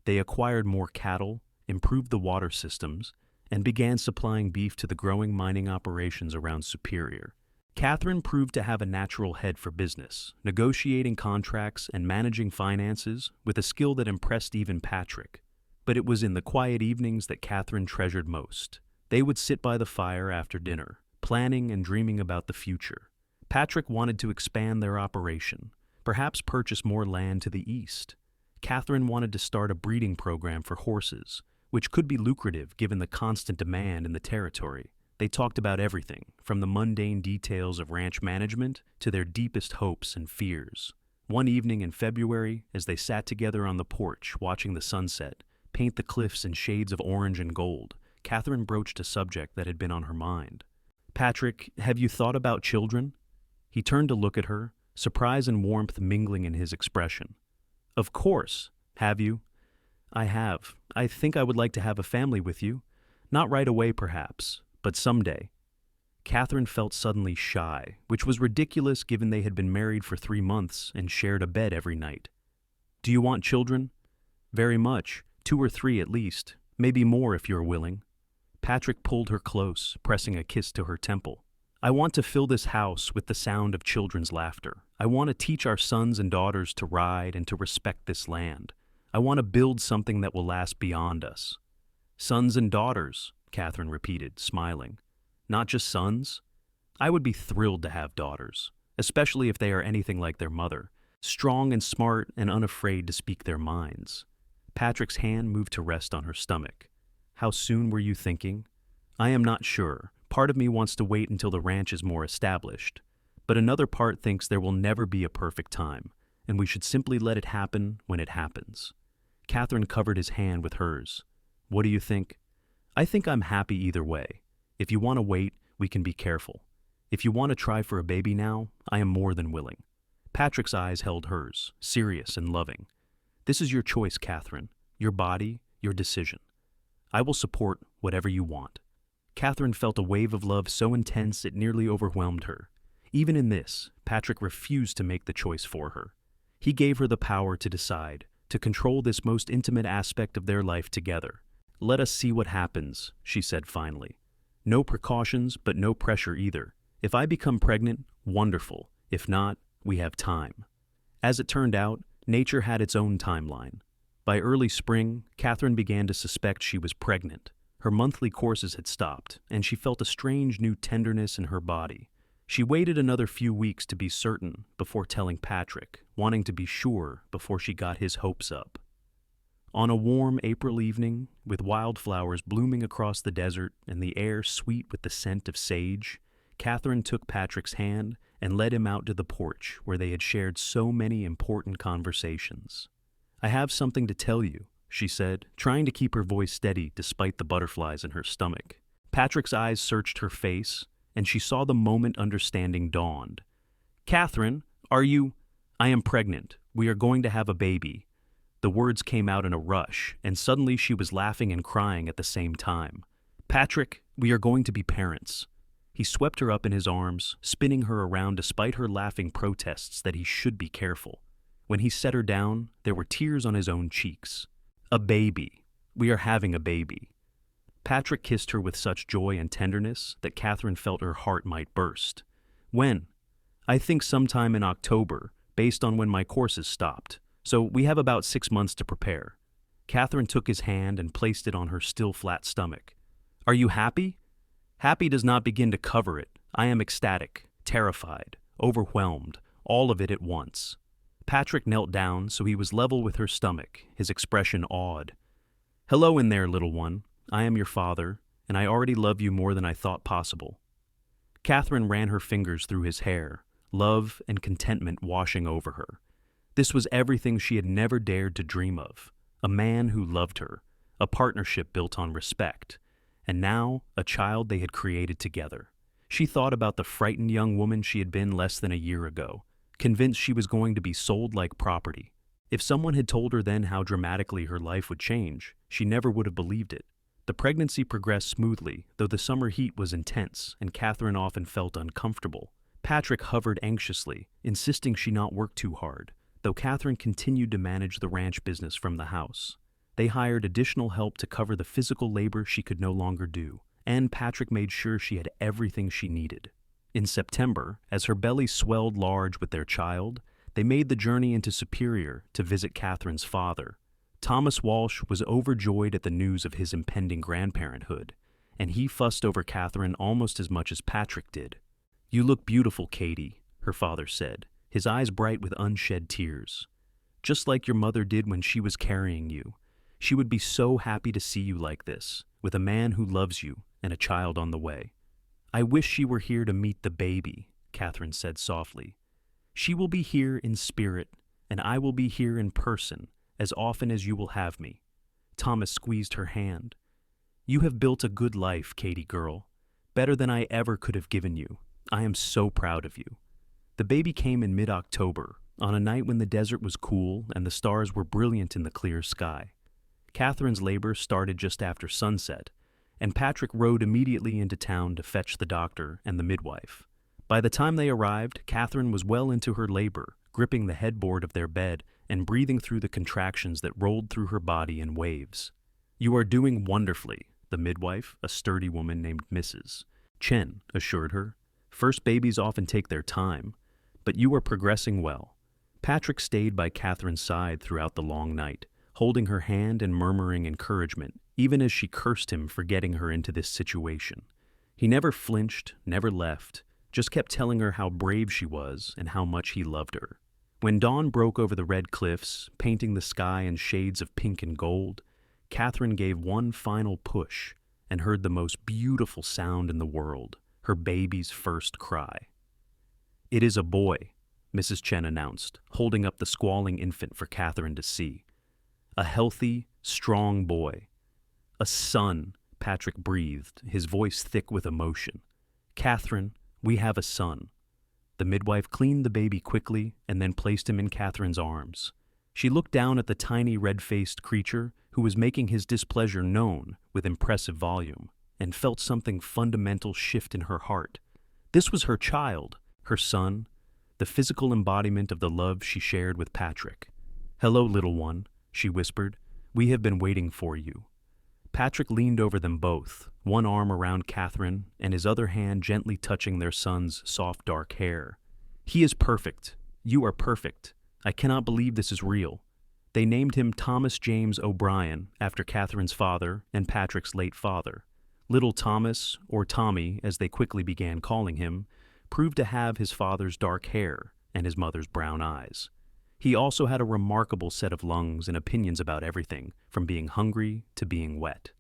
They acquired more cattle, improved the water systems, and began supplying beef to the growing mining operations around Superior. Katherine proved to have a natural head for business, negotiating contracts and managing finances with a skill that impressed even Patrick. But it was in the quiet evenings that Katherine treasured most. They would sit by the fire after dinner, planning and dreaming about the future. Patrick wanted to expand their operation, perhaps purchase more land to the east. Katherine wanted to start a breeding program for horses, which could be lucrative given the constant demand in the territory. They talked about everything, from the mundane details of ranch management to their deepest hopes and fears. One evening in February, as they sat together on the porch watching the sunset paint the cliffs in shades of orange and gold, Katherine broached a subject that had been on her mind. "Patrick, have you thought about children?" He turned to look at her, surprise and warmth mingling in his expression. "Of course. Have you?" "I have. I think I would like to have a family with you. Not right away, perhaps, but someday." Katherine felt suddenly shy, which was ridiculous given they had been married for 3 months and shared a bed every night. "Do you want children?" "Very much. 2 or 3 at least. Maybe more if you're willing." Patrick pulled her close, pressing a kiss to her temple. "I want to fill this house with the sound of children's laughter. I want to teach our sons and daughters to ride and to respect this land. I want to build something that will last beyond us." "Sons and daughters," Katherine repeated, smiling. "Not just sons? I would be thrilled to have daughters, especially if they are anything like their mother, strong and smart and unafraid to speak their minds." Patrick's hand moved to rest on her stomach. "How soon were you thinking?" "I am not sure. Part of me wants to wait until the ranch is more established. But another part thinks there will never be a perfect time, and we should simply let it happen when it happens." Katherine covered his hand with hers. "What do you think?" "I think I'm happy either way. If you want to wait, we can be careful. If you want to try for a baby now, I am more than willing." Patrick's eyes held hers, serious and loving. "This is your choice, Katherine. Your body, your decision. I will support whatever you want." Katherine felt a wave of love so intense it nearly overwhelmed her. Even in this, Patrick refused to make the choice for her. He gave her the power to decide, to control this most intimate aspect of their life together. "Let us see what happens," she said finally. "No precautions, but no pressure either. If I become pregnant, wonderful. If not, we have time." As it turned out, nature had its own timeline. By early spring, Katherine began to suspect she was pregnant. Her monthly courses had stopped, and she felt a strange new tenderness in her body. She waited another few weeks to be certain before telling Patrick, wanting to be sure before she got his hopes up. On a warm April evening, with wildflowers blooming across the desert and the air sweet with the scent of sage, Katherine took Patrick's hand and led him out to the porch where they had shared so many important conversations. "I have something to tell you," she said, trying to keep her voice steady despite the butterflies in her stomach. Patrick's eyes searched her face, and she saw the moment understanding dawned. "Katherine, are you—" "I am pregnant. We are going to have a baby." The words came out in a rush, and suddenly she was laughing and crying at the same time. "Patrick, we are going to be parents." He swept her up in his arms, spinning her around despite her laughing protests that he should be careful. When he set her down, there were tears on his own cheeks. "A baby. We are having a baby." Patrick kissed her with such joy and tenderness that Katherine felt her heart might burst. "When?" "I think sometime in October, based on when my courses stopped. So we have about 6 months to prepare." Katherine took his hand and placed it on her still flat stomach. "Are you happy?" "Happy does not begin to cover it. I am ecstatic, terrified, overwhelmed, all of it at once." Patrick knelt down so he was level with her stomach, his expression awed. "Hello in there, little one. I am your father, and I already love you more than I thought possible." Katherine ran her fingers through his hair, love and contentment washing over her. This was everything she had never dared to dream of. A man who loved her, a partnership built on respect, and now a child they had created together. She thought about the frightened young woman she had been less than a year ago, convinced she was going to be sold like property. If someone had told her then how dramatically her life would change, she never would have believed it. The pregnancy progressed smoothly, though the summer heat was intense and Katherine often felt uncomfortable. Patrick hovered anxiously, insisting she not work too hard, though Katherine continued to manage the ranch business from the house. They hired additional help to cover the physical labor she could no longer do, and Patrick made sure she had everything she needed. In September, as her belly swelled large with their child, they made the journey into Superior to visit Katherine's father. Thomas Walsh was overjoyed at the news of his impending grandparenthood, and he fussed over Katherine almost as much as Patrick did. "You look beautiful, Katie," her father said, his eyes bright with unshed tears. "Just like your mother did when she was carrying you. She would be so happy to see you like this, with a man who loves you and a child on the way." "I wish she were here to meet the baby," Katherine said softly. "She will be here in spirit, and I will be here in person, as often as you will have me." Thomas squeezed her hand. "You have built a good life, Katie girl, better than I ever could have given you. I am so proud of you." The baby came in mid-October, on a night when the desert was cool and the stars were brilliant in the clear sky. Katherine's labor started just after sunset, and Patrick rode immediately into town to fetch the doctor and the midwife. By the time they arrived, Katherine was well into her labor, gripping the headboard of their bed and breathing through the contractions that rolled through her body in waves. "You are doing wonderfully," the midwife, a sturdy woman named Mrs. Chen, assured her. "First babies often take their time, but you are progressing well." Patrick stayed by Katherine's side throughout the long night, holding her hand and murmuring encouragement, even as she cursed him for getting her into this situation. He never flinched, never left, just kept telling her how brave she was and how much he loved her. When dawn broke over the red cliffs, painting the sky in shades of pink and gold, Katherine gave one final push and heard the most beautiful sound in the world, her baby's first cry. "It is a boy," Mrs. Chen announced, holding up the squalling infant for Katherine to see. "A healthy, strong boy." "A son," Patrick breathed, his voice thick with emotion. "Katherine, we have a son." The midwife cleaned the baby quickly and then placed him in Katherine's arms. She looked down at the tiny red-faced creature who was making his displeasure known with impressive volume, and felt something fundamental shift in her heart. This was her child, her son, the physical embodiment of the love she shared with Patrick. "Hello, little one," she whispered. "We have been waiting for you." Patrick leaned over them both, one arm around Katherine and his other hand gently touching their son's soft dark hair. "He is perfect. You are perfect. I cannot believe this is real." They named him Thomas James O'Brien after Katherine's father and Patrick's late father. Little Thomas, or Tommy as they quickly began calling him, proved to have his father's dark hair and his mother's brown eyes. He also had a remarkable set of lungs and opinions about everything, from being hungry to being wet.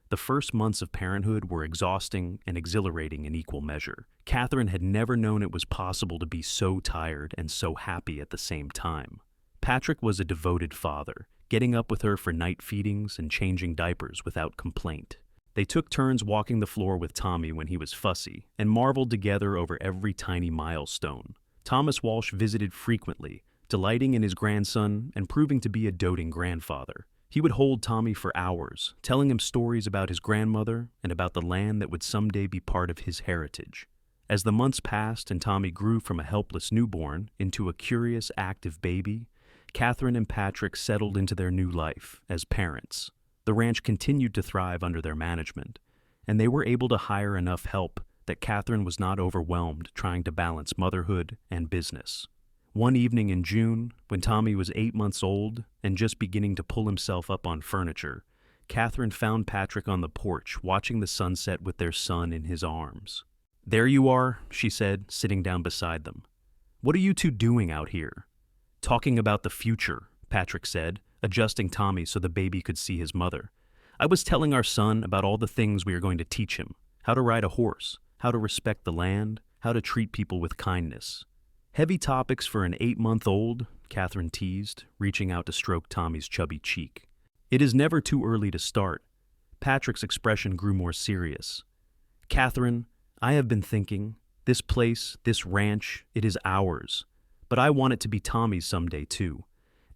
The first months of parenthood were exhausting and exhilarating in equal measure. Katherine had never known it was possible to be so tired and so happy at the same time. Patrick was a devoted father, getting up with her for night feedings and changing diapers without complaint. They took turns walking the floor with Tommy when he was fussy, and marveled together over every tiny milestone. Thomas Walsh visited frequently, delighting in his grandson and proving to be a doting grandfather. He would hold Tommy for hours, telling him stories about his grandmother and about the land that would someday be part of his heritage. As the months passed and Tommy grew from a helpless newborn into a curious, active baby, Katherine and Patrick settled into their new life as parents. The ranch continued to thrive under their management, and they were able to hire enough help that Katherine was not overwhelmed trying to balance motherhood and business. One evening in June, when Tommy was 8 months old and just beginning to pull himself up on furniture, Katherine found Patrick on the porch watching the sunset with their son in his arms. "There you are," she said, sitting down beside them. "What are you two doing out here?" "Talking about the future," Patrick said, adjusting Tommy so the baby could see his mother. "I was telling our son about all the things we are going to teach him, how to ride a horse, how to respect the land, how to treat people with kindness." "Heavy topics for an 8-month-old, Katherine teased, reaching out to stroke Tommy's chubby cheek. "It is never too early to start." Patrick's expression grew more serious. "Katherine, I have been thinking, this place, this ranch, it is ours. But I want it to be Tommy's someday too,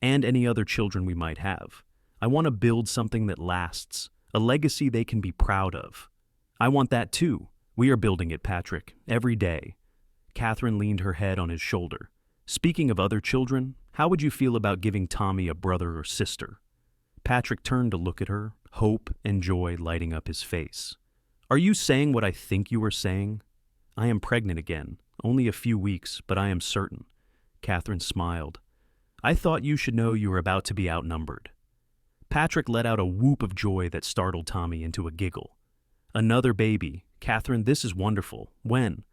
and any other children we might have. I want to build something that lasts, a legacy they can be proud of." "I want that too. We are building it, Patrick, every day." Katherine leaned her head on his shoulder. "Speaking of other children, how would you feel about giving Tommy a brother or sister?" Patrick turned to look at her, hope and joy lighting up his face. "Are you saying what I think you are saying?" "I am pregnant again. Only a few weeks, but I am certain." Katherine smiled. "I thought you should know you are about to be outnumbered." Patrick let out a whoop of joy that startled Tommy into a giggle. "Another baby. Katherine, this is wonderful. When?"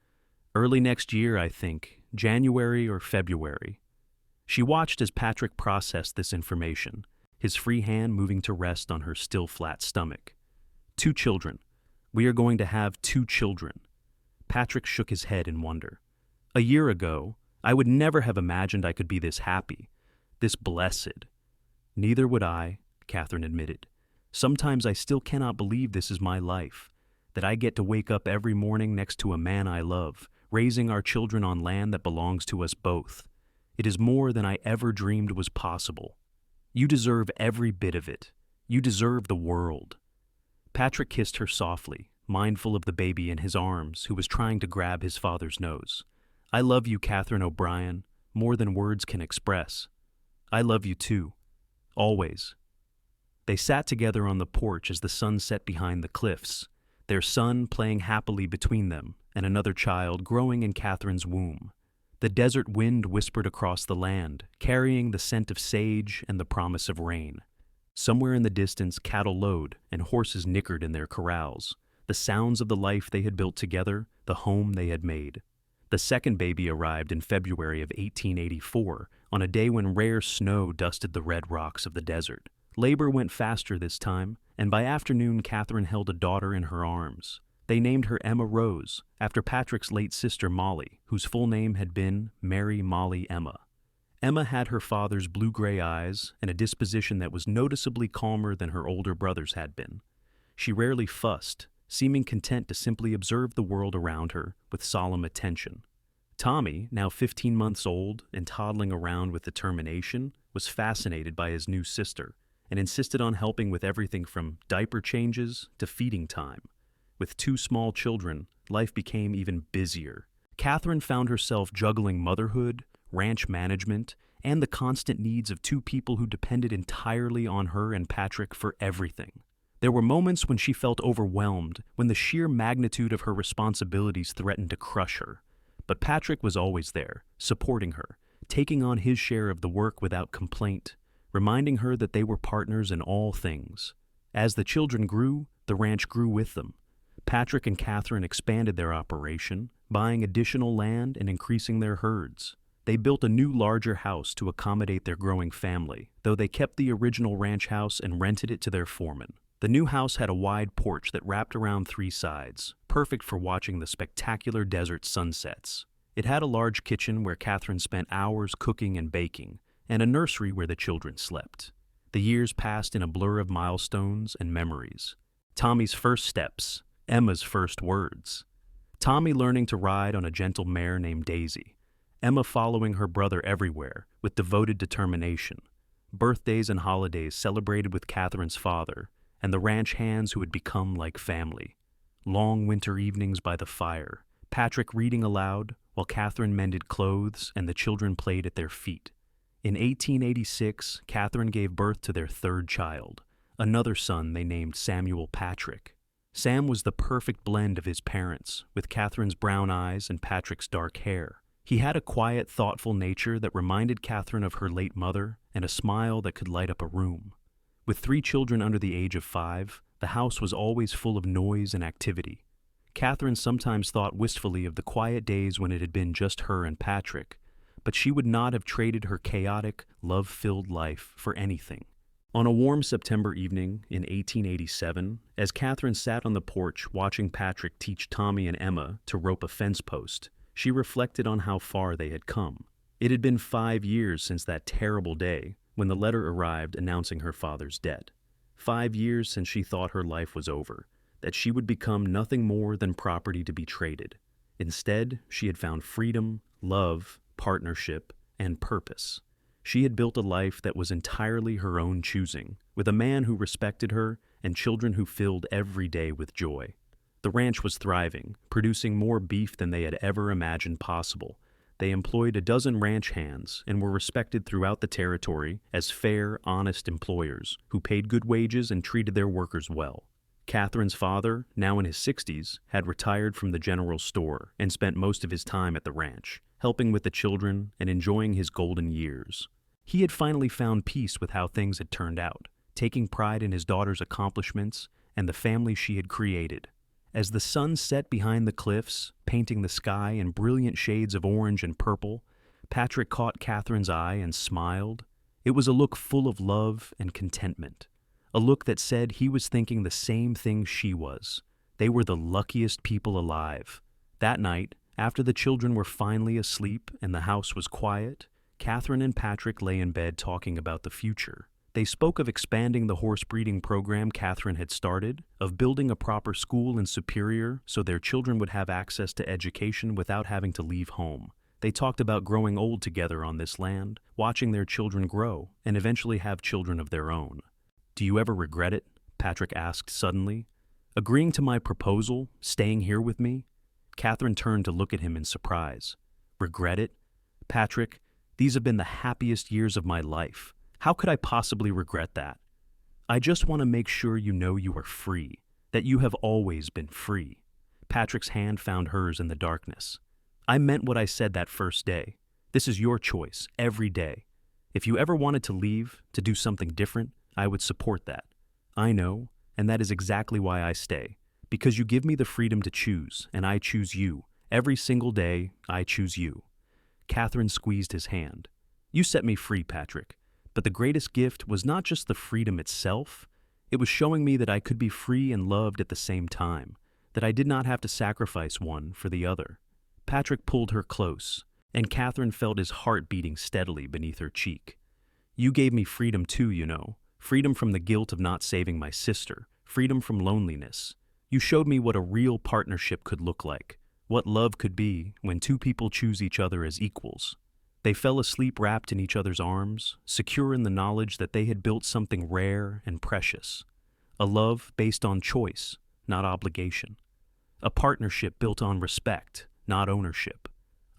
"Early next year, I think. January or February." She watched as Patrick processed this information, his free hand moving to rest on her still flat stomach. "2 children. We are going to have 2 children." Patrick shook his head in wonder. "A year ago, I would never have imagined I could be this happy, this blessed." "Neither would I," Katherine admitted. "Sometimes I still cannot believe this is my life, that I get to wake up every morning next to a man I love, raising our children on land that belongs to us both. It is more than I ever dreamed was possible. You deserve every bit of it. You deserve the world." Patrick kissed her softly, mindful of the baby in his arms who was trying to grab his father's nose. "I love you, Katherine O'Brien, more than words can express." "I love you too. Always." They sat together on the porch as the sun set behind the cliffs, their son playing happily between them and another child growing in Katherine's womb. The desert wind whispered across the land, carrying the scent of sage and the promise of rain. Somewhere in the distance, cattle lowed and horses nickered in their corrals, the sounds of the life they had built together, the home they had made. The second baby arrived in February of 1884, on a day when rare snow dusted the red rocks of the desert. Labor went faster this time, and by afternoon Katherine held a daughter in her arms. They named her Emma Rose, after Patrick's late sister Molly, whose full name had been Mary Molly Emma. Emma had her father's blue-gray eyes and a disposition that was noticeably calmer than her older brother's had been. She rarely fussed, seeming content to simply observe the world around her with solemn attention. Tommy, now 15 months old and toddling around with determination, was fascinated by his new sister and insisted on helping with everything from diaper changes to feeding time. With 2 small children, life became even busier. Katherine found herself juggling motherhood, ranch management, and the constant needs of 2 people who depended entirely on her and Patrick for everything. There were moments when she felt overwhelmed, when the sheer magnitude of her responsibilities threatened to crush her. But Patrick was always there, supporting her, taking on his share of the work without complaint, reminding her that they were partners in all things. As the children grew, the ranch grew with them. Patrick and Katherine expanded their operation, buying additional land and increasing their herds. They built a new, larger house to accommodate their growing family, though they kept the original ranch house and rented it to their foreman. The new house had a wide porch that wrapped around 3 sides, perfect for watching the spectacular desert sunsets. It had a large kitchen where Katherine spent hours cooking and baking, and a nursery where the children slept. The years passed in a blur of milestones and memories. Tommy's first steps, Emma's first words. Tommy learning to ride on a gentle mare named Daisy. Emma following her brother everywhere with devoted determination. Birthdays and holidays celebrated with Katherine's father, and the ranch hands who had become like family. Long winter evenings by the fire, Patrick reading aloud while Katherine mended clothes and the children played at their feet. In 1886, Katherine gave birth to their 3rd child, another son they named Samuel Patrick. Sam was the perfect blend of his parents, with Katherine's brown eyes and Patrick's dark hair. He had a quiet, thoughtful nature that reminded Katherine of her late mother and a smile that could light up a room. With 3 children under the age of 5, the house was always full of noise and activity. Katherine sometimes thought wistfully of the quiet days when it had been just her and Patrick, but she would not have traded her chaotic, love-filled life for anything. On a warm September evening in 1887, as Katherine sat on the porch watching Patrick teach Tommy and Emma to rope a fence post, she reflected on how far they had come. It had been 5 years since that terrible day when the letter arrived announcing her father's death. 5 years since she thought her life was over, that she would become nothing more than property to be traded. Instead, she had found freedom, love, partnership, and purpose. She had built a life that was entirely her own choosing, with a man who respected her and children who filled every day with joy. The ranch was thriving, producing more beef than they had ever imagined possible. They employed a dozen ranch hands and were respected throughout the territory as fair, honest employers who paid good wages and treated their workers well. Catherine's father, now in his 60s, had retired from the general store and spent most of his time at the ranch, helping with the children and enjoying his golden years. He had finally found peace with how things had turned out, taking pride in his daughter's accomplishments and the family she had created. As the sun set behind the cliffs, painting the sky in brilliant shades of orange and purple, Patrick caught Catherine's eye and smiled. It was a look full of love and contentment, a look that said he was thinking the same thing she was. They were the luckiest people alive. That night, after the children were finally asleep and the house was quiet, Katherine and Patrick lay in bed talking about the future. They spoke of expanding the horse breeding program Katherine had started, of building a proper school in Superior so their children would have access to education without having to leave home. They talked about growing old together on this land, watching their children grow, and eventually have children of their own. "Do you ever regret it?" Patrick asked suddenly. "Agreeing to my proposal, staying here with me?" Katherine turned to look at him in surprise. "Regret it? Patrick, these have been the happiest years of my life. How could I possibly regret that? I just want to make sure you know you are free, that you have always been free." Patrick's hand found hers in the darkness. "I meant what I said that first day. This is your choice, every day. If you ever wanted to leave, to do something different, I would support that. I know, and that is exactly why I stay. Because you give me the freedom to choose, and I choose you. Every single day, I choose you." Katherine squeezed his hand. "You set me free, Patrick. But the greatest gift was not just the freedom itself. It was showing me that I could be free and loved at the same time, that I did not have to sacrifice one for the other." Patrick pulled her close, and Katherine felt his heart beating steadily beneath her cheek. "You gave me freedom too, you know. Freedom from the guilt of not saving my sister. Freedom from loneliness. You showed me what a real partnership could look like, what love could be when two people choose each other as equals." They fell asleep wrapped in each other's arms, secure in the knowledge that they had built something rare and precious. A love based on choice, not obligation. A partnership built on respect, not ownership.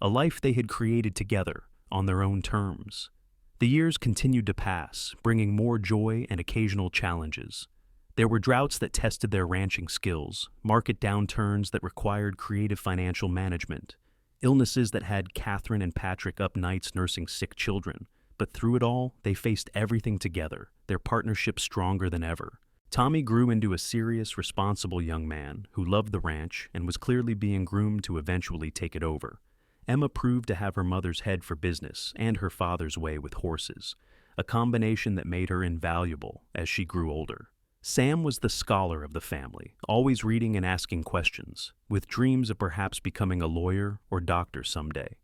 A life they had created together, on their own terms. The years continued to pass, bringing more joy and occasional challenges. There were droughts that tested their ranching skills, market downturns that required creative financial management, illnesses that had Katherine and Patrick up nights nursing sick children. But through it all, they faced everything together, their partnership stronger than ever. Tommy grew into a serious, responsible young man who loved the ranch and was clearly being groomed to eventually take it over. Emma proved to have her mother's head for business and her father's way with horses, a combination that made her invaluable as she grew older. Sam was the scholar of the family, always reading and asking questions, with dreams of perhaps becoming a lawyer or doctor someday.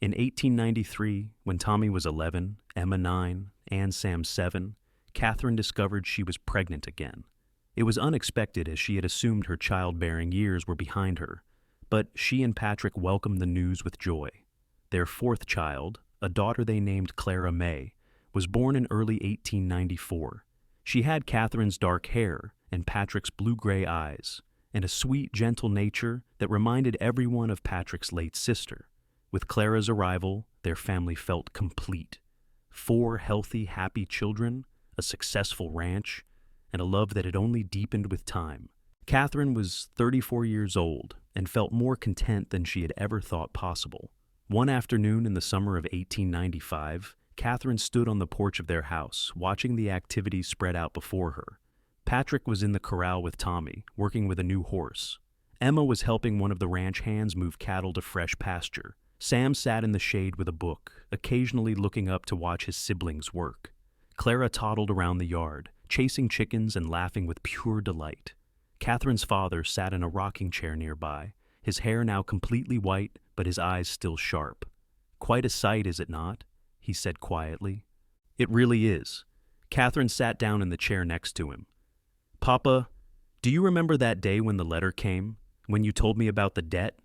In 1893, when Tommy was 11, Emma 9, and Sam 7, Katherine discovered she was pregnant again. It was unexpected as she had assumed her childbearing years were behind her, but she and Patrick welcomed the news with joy. Their fourth child, a daughter they named Clara May, was born in early 1894. She had Katherine's dark hair and Patrick's blue-gray eyes, and a sweet, gentle nature that reminded everyone of Patrick's late sister. With Clara's arrival, their family felt complete. 4 healthy, happy children, a successful ranch, and a love that had only deepened with time. Katherine was 34 years old and felt more content than she had ever thought possible. One afternoon in the summer of 1895, Katherine stood on the porch of their house, watching the activities spread out before her. Patrick was in the corral with Tommy, working with a new horse. Emma was helping one of the ranch hands move cattle to fresh pasture. Sam sat in the shade with a book, occasionally looking up to watch his siblings work. Clara toddled around the yard, chasing chickens and laughing with pure delight. Katherine's father sat in a rocking chair nearby, his hair now completely white, but his eyes still sharp. "Quite a sight, is it not?" he said quietly. "It really is." Katherine sat down in the chair next to him. "Papa, do you remember that day when the letter came, when you told me about the debt?"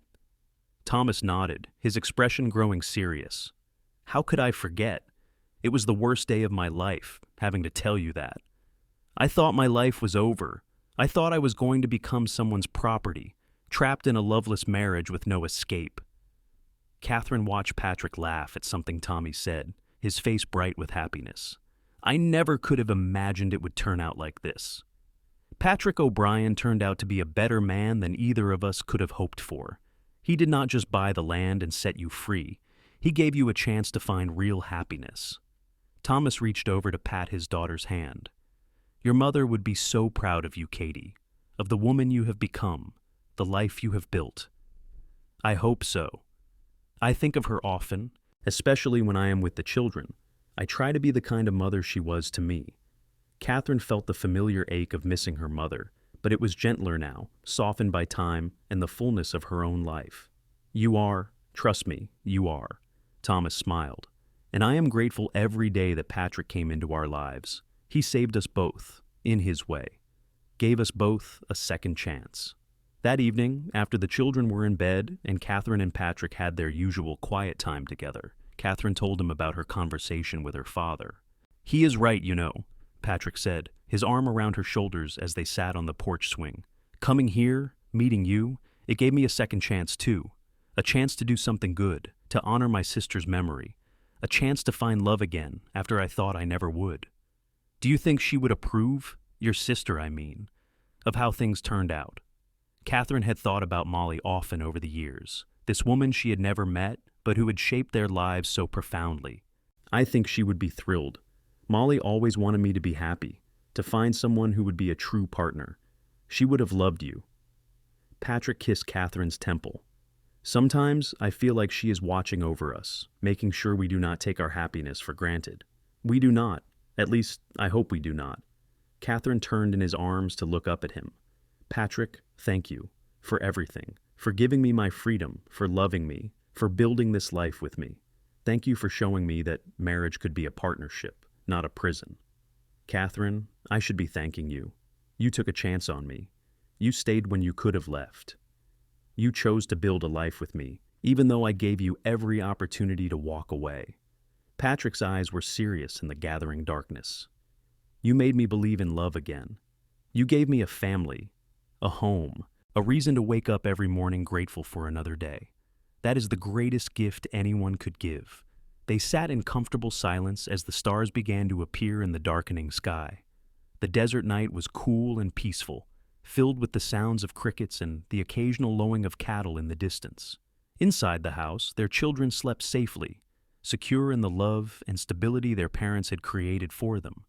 Thomas nodded, his expression growing serious. "How could I forget? It was the worst day of my life, having to tell you that. I thought my life was over. I thought I was going to become someone's property, trapped in a loveless marriage with no escape. Katherine watched Patrick laugh at something Tommy said, his face bright with happiness. I never could have imagined it would turn out like this. Patrick O'Brien turned out to be a better man than either of us could have hoped for. He did not just buy the land and set you free. He gave you a chance to find real happiness. Thomas reached over to pat his daughter's hand. Your mother would be so proud of you, Katie, of the woman you have become, the life you have built. I hope so. I think of her often, especially when I am with the children. I try to be the kind of mother she was to me. Katherine felt the familiar ache of missing her mother, but it was gentler now, softened by time and the fullness of her own life. You are, trust me, you are. Thomas smiled. And I am grateful every day that Patrick came into our lives. He saved us both, in his way. Gave us both a second chance. That evening, after the children were in bed and Katherine and Patrick had their usual quiet time together, Katherine told him about her conversation with her father. He is right, you know, Patrick said, his arm around her shoulders as they sat on the porch swing. Coming here, meeting you, it gave me a second chance too. A chance to do something good, to honor my sister's memory. A chance to find love again after I thought I never would. Do you think she would approve, your sister I mean, of how things turned out? Katherine had thought about Molly often over the years, this woman she had never met, but who had shaped their lives so profoundly. I think she would be thrilled. Molly always wanted me to be happy, to find someone who would be a true partner. She would have loved you. Patrick kissed Katherine's temple. Sometimes I feel like she is watching over us, making sure we do not take our happiness for granted. We do not. At least, I hope we do not. Katherine turned in his arms to look up at him. Patrick, thank you for everything, for giving me my freedom, for loving me, for building this life with me. Thank you for showing me that marriage could be a partnership, not a prison. Katherine, I should be thanking you. You took a chance on me. You stayed when you could have left. You chose to build a life with me, even though I gave you every opportunity to walk away. Patrick's eyes were serious in the gathering darkness. You made me believe in love again. You gave me a family, a home, a reason to wake up every morning grateful for another day. That is the greatest gift anyone could give. They sat in comfortable silence as the stars began to appear in the darkening sky. The desert night was cool and peaceful, filled with the sounds of crickets and the occasional lowing of cattle in the distance. Inside the house, their children slept safely, secure in the love and stability their parents had created for them.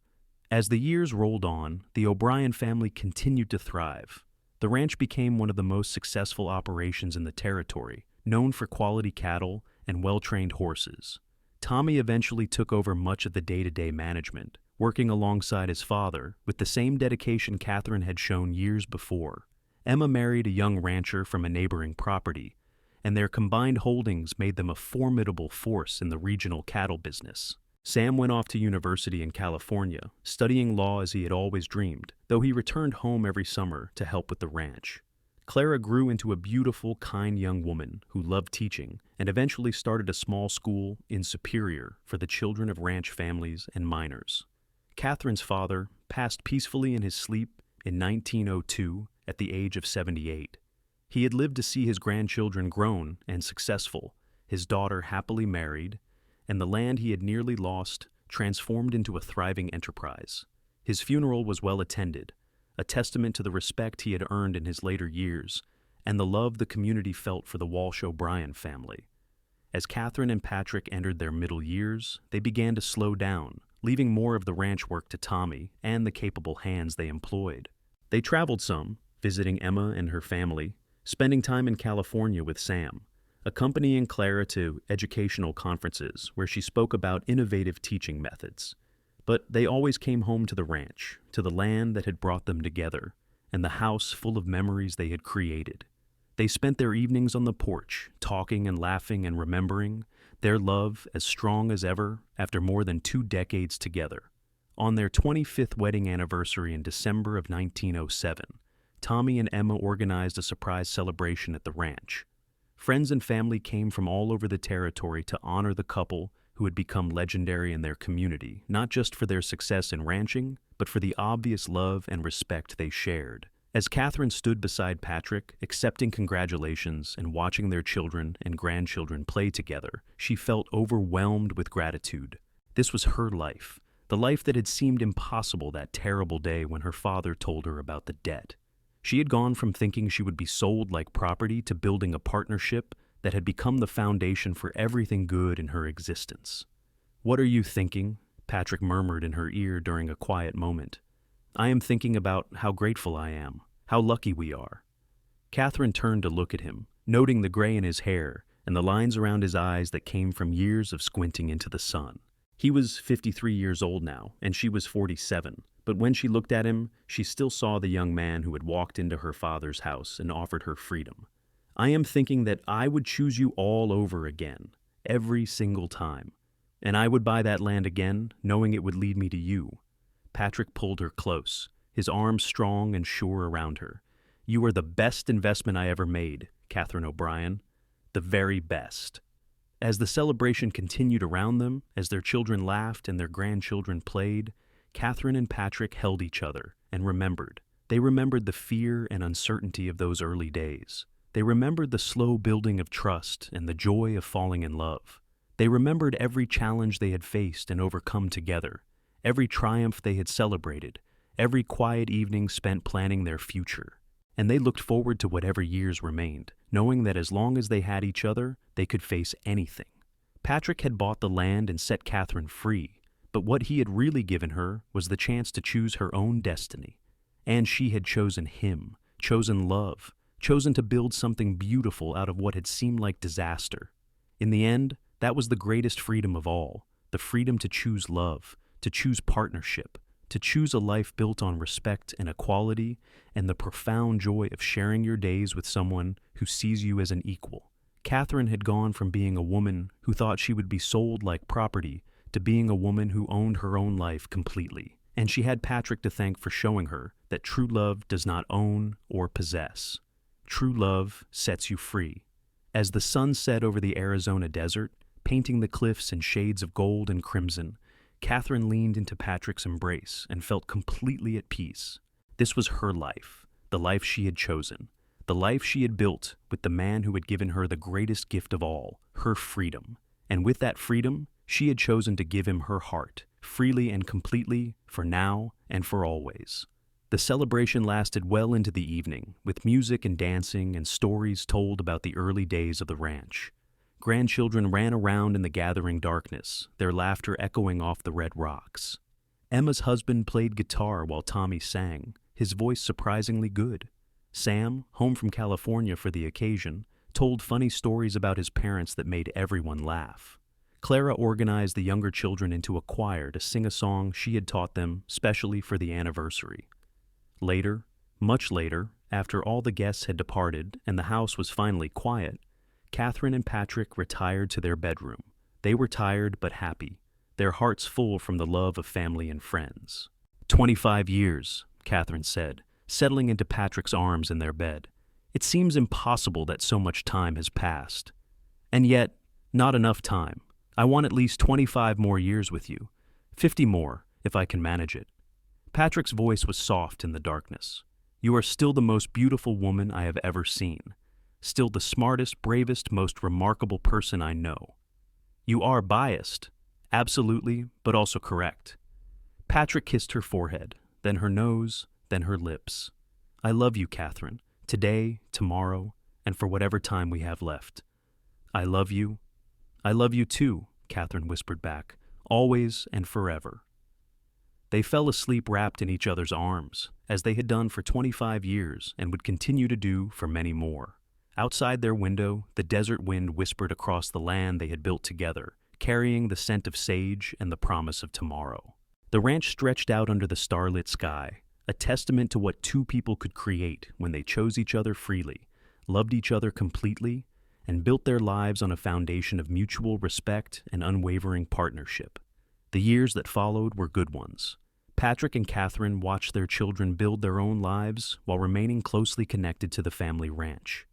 As the years rolled on, the O'Brien family continued to thrive. The ranch became one of the most successful operations in the territory, known for quality cattle and well-trained horses. Tommy eventually took over much of the day-to-day management, working alongside his father with the same dedication Katherine had shown years before. Emma married a young rancher from a neighboring property, and their combined holdings made them a formidable force in the regional cattle business. Sam went off to university in California, studying law as he had always dreamed, though he returned home every summer to help with the ranch. Clara grew into a beautiful, kind young woman who loved teaching and eventually started a small school in Superior for the children of ranch families and miners. Katherine's father passed peacefully in his sleep in 1902 at the age of 78. He had lived to see his grandchildren grown and successful, his daughter happily married, and the land he had nearly lost transformed into a thriving enterprise. His funeral was well attended, a testament to the respect he had earned in his later years and the love the community felt for the Walsh O'Brien family. As Katherine and Patrick entered their middle years, they began to slow down, leaving more of the ranch work to Tommy and the capable hands they employed. They traveled some, visiting Emma and her family, spending time in California with Sam, accompanying Clara to educational conferences where she spoke about innovative teaching methods. But they always came home to the ranch, to the land that had brought them together, and the house full of memories they had created. They spent their evenings on the porch, talking and laughing and remembering, their love as strong as ever after more than 2 decades together. On their 25th wedding anniversary in December of 1907, Tommy and Emma organized a surprise celebration at the ranch. Friends and family came from all over the territory to honor the couple who had become legendary in their community, not just for their success in ranching, but for the obvious love and respect they shared. As Catherine stood beside Patrick, accepting congratulations and watching their children and grandchildren play together, she felt overwhelmed with gratitude. This was her life, the life that had seemed impossible that terrible day when her father told her about the debt. She had gone from thinking she would be sold like property to building a partnership that had become the foundation for everything good in her existence. "What are you thinking?" Patrick murmured in her ear during a quiet moment. "I am thinking about how grateful I am, how lucky we are." Catherine turned to look at him, noting the gray in his hair and the lines around his eyes that came from years of squinting into the sun. He was 53 years old now, and she was 47, but when she looked at him, she still saw the young man who had walked into her father's house and offered her freedom. "I am thinking that I would choose you all over again, every single time. And I would buy that land again, knowing it would lead me to you." Patrick pulled her close, his arms strong and sure around her. "You are the best investment I ever made, Catherine O'Brien. The very best." As the celebration continued around them, as their children laughed and their grandchildren played, Catherine and Patrick held each other and remembered. They remembered the fear and uncertainty of those early days. They remembered the slow building of trust and the joy of falling in love. They remembered every challenge they had faced and overcome together, every triumph they had celebrated, every quiet evening spent planning their future. And they looked forward to whatever years remained, knowing that as long as they had each other, they could face anything. Patrick had bought the land and set Catherine free, but what he had really given her was the chance to choose her own destiny. And she had chosen him, chosen love, chosen to build something beautiful out of what had seemed like disaster. In the end, that was the greatest freedom of all, the freedom to choose love, to choose partnership, to choose a life built on respect and equality, and the profound joy of sharing your days with someone who sees you as an equal. Catherine had gone from being a woman who thought she would be sold like property to being a woman who owned her own life completely, and she had Patrick to thank for showing her that true love does not own or possess. True love sets you free. As the sun set over the Arizona desert, painting the cliffs in shades of gold and crimson, Catherine leaned into Patrick's embrace and felt completely at peace. This was her life, the life she had chosen, the life she had built with the man who had given her the greatest gift of all, her freedom. And with that freedom, she had chosen to give him her heart, freely and completely, for now and for always. The celebration lasted well into the evening, with music and dancing and stories told about the early days of the ranch. Grandchildren ran around in the gathering darkness, their laughter echoing off the red rocks. Emma's husband played guitar while Tommy sang, his voice surprisingly good. Sam, home from California for the occasion, told funny stories about his parents that made everyone laugh. Clara organized the younger children into a choir to sing a song she had taught them specially for the anniversary. Later, much later, after all the guests had departed and the house was finally quiet, Catherine and Patrick retired to their bedroom. They were tired but happy, their hearts full from the love of family and friends. 25 years, Catherine said, settling into Patrick's arms in their bed. "It seems impossible that so much time has passed. And yet, not enough time. I want at least 25 more years with you. 50 more, if I can manage it." Patrick's voice was soft in the darkness. "You are still the most beautiful woman I have ever seen. Still the smartest, bravest, most remarkable person I know. You are biased, absolutely, but also correct." Patrick kissed her forehead, then her nose, then her lips. "I love you, Catherine, today, tomorrow, and for whatever time we have left. I love you. I love you too," Catherine whispered back, "always and forever." They fell asleep wrapped in each other's arms, as they had done for 25 years and would continue to do for many more. Outside their window, the desert wind whispered across the land they had built together, carrying the scent of sage and the promise of tomorrow. The ranch stretched out under the starlit sky, a testament to what two people could create when they chose each other freely, loved each other completely, and built their lives on a foundation of mutual respect and unwavering partnership. The years that followed were good ones. Patrick and Catherine watched their children build their own lives while remaining closely connected to the family ranch.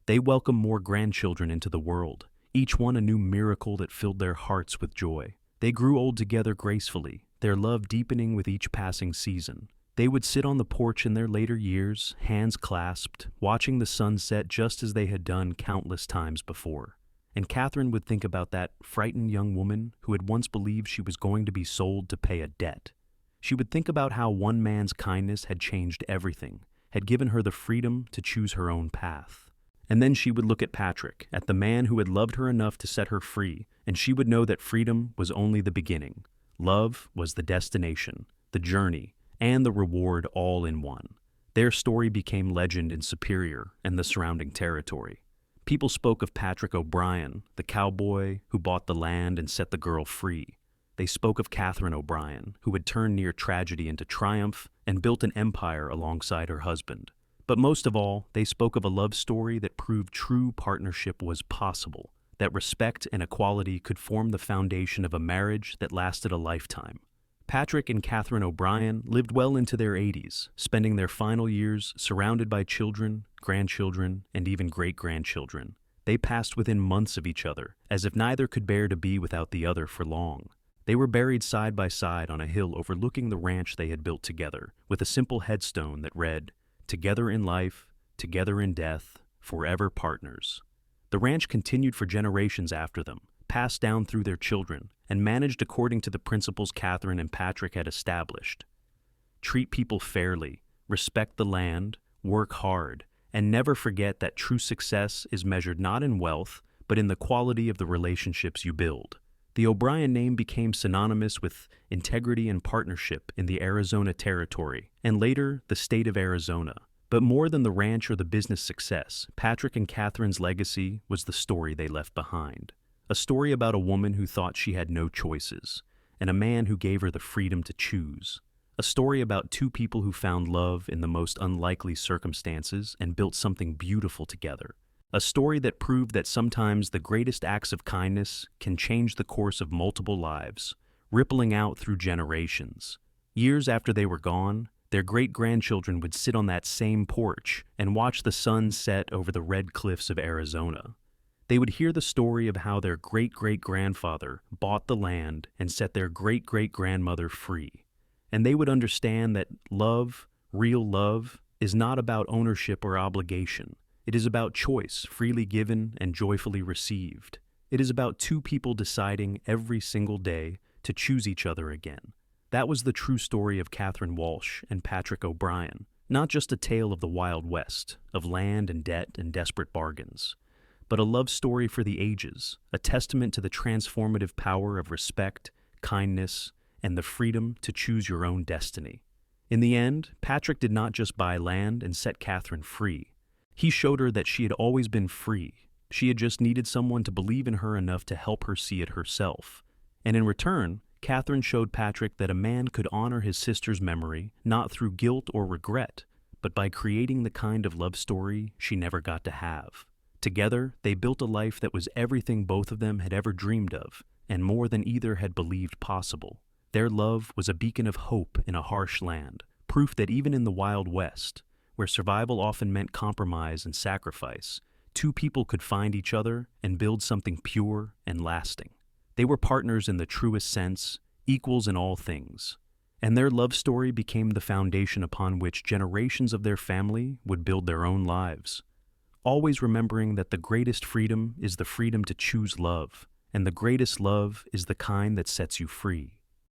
They welcomed more grandchildren into the world, each one a new miracle that filled their hearts with joy. They grew old together gracefully, their love deepening with each passing season, They would sit on the porch in their later years, hands clasped, watching the sun set just as they had done countless times before. And Katherine would think about that frightened young woman who had once believed she was going to be sold to pay a debt. She would think about how one man's kindness had changed everything, had given her the freedom to choose her own path. And then she would look at Patrick, at the man who had loved her enough to set her free, and she would know that freedom was only the beginning. Love was the destination, the journey, and the reward all in one. Their story became legend in Superior and the surrounding territory. People spoke of Patrick O'Brien, the cowboy who bought the land and set the girl free. They spoke of Katherine O'Brien, who had turned near tragedy into triumph and built an empire alongside her husband. But most of all, they spoke of a love story that proved true partnership was possible, that respect and equality could form the foundation of a marriage that lasted a lifetime. Patrick and Katherine O'Brien lived well into their 80s, spending their final years surrounded by children, grandchildren, and even great-grandchildren. They passed within months of each other, as if neither could bear to be without the other for long. They were buried side by side on a hill overlooking the ranch they had built together, with a simple headstone that read, "Together in life, together in death, forever partners." The ranch continued for generations after them, passed down through their children, and managed according to the principles Katherine and Patrick had established. Treat people fairly, respect the land, work hard, and never forget that true success is measured not in wealth, but in the quality of the relationships you build. The O'Brien name became synonymous with integrity and partnership in the Arizona territory, and later the state of Arizona. But more than the ranch or the business success, Patrick and Katherine's legacy was the story they left behind. A story about a woman who thought she had no choices, and a man who gave her the freedom to choose. A story about two people who found love in the most unlikely circumstances and built something beautiful together. A story that proved that sometimes the greatest acts of kindness can change the course of multiple lives, rippling out through generations. Years after they were gone, their great-grandchildren would sit on that same porch and watch the sun set over the red cliffs of Arizona. They would hear the story of how their great-great-grandfather bought the land and set their great-great-grandmother free. And they would understand that love, real love, is not about ownership or obligation. It is about choice, freely given and joyfully received. It is about two people deciding every single day to choose each other again. That was the true story of Katherine Walsh and Patrick O'Brien, not just a tale of the Wild West, of land and debt and desperate bargains, but a love story for the ages, a testament to the transformative power of respect, kindness, and the freedom to choose your own destiny. In the end, Patrick did not just buy land and set Katherine free. He showed her that she had always been free. She had just needed someone to believe in her enough to help her see it herself. And in return, Katherine showed Patrick that a man could honor his sister's memory not through guilt or regret, but by creating the kind of love story she never got to have. Together, they built a life that was everything both of them had ever dreamed of, and more than either had believed possible. Their love was a beacon of hope in a harsh land, proof that even in the Wild West, where survival often meant compromise and sacrifice, two people could find each other and build something pure and lasting. They were partners in the truest sense, equals in all things, and their love story became the foundation upon which generations of their family would build their own lives. Always remembering that the greatest freedom is the freedom to choose love, and the greatest love is the kind that sets you free.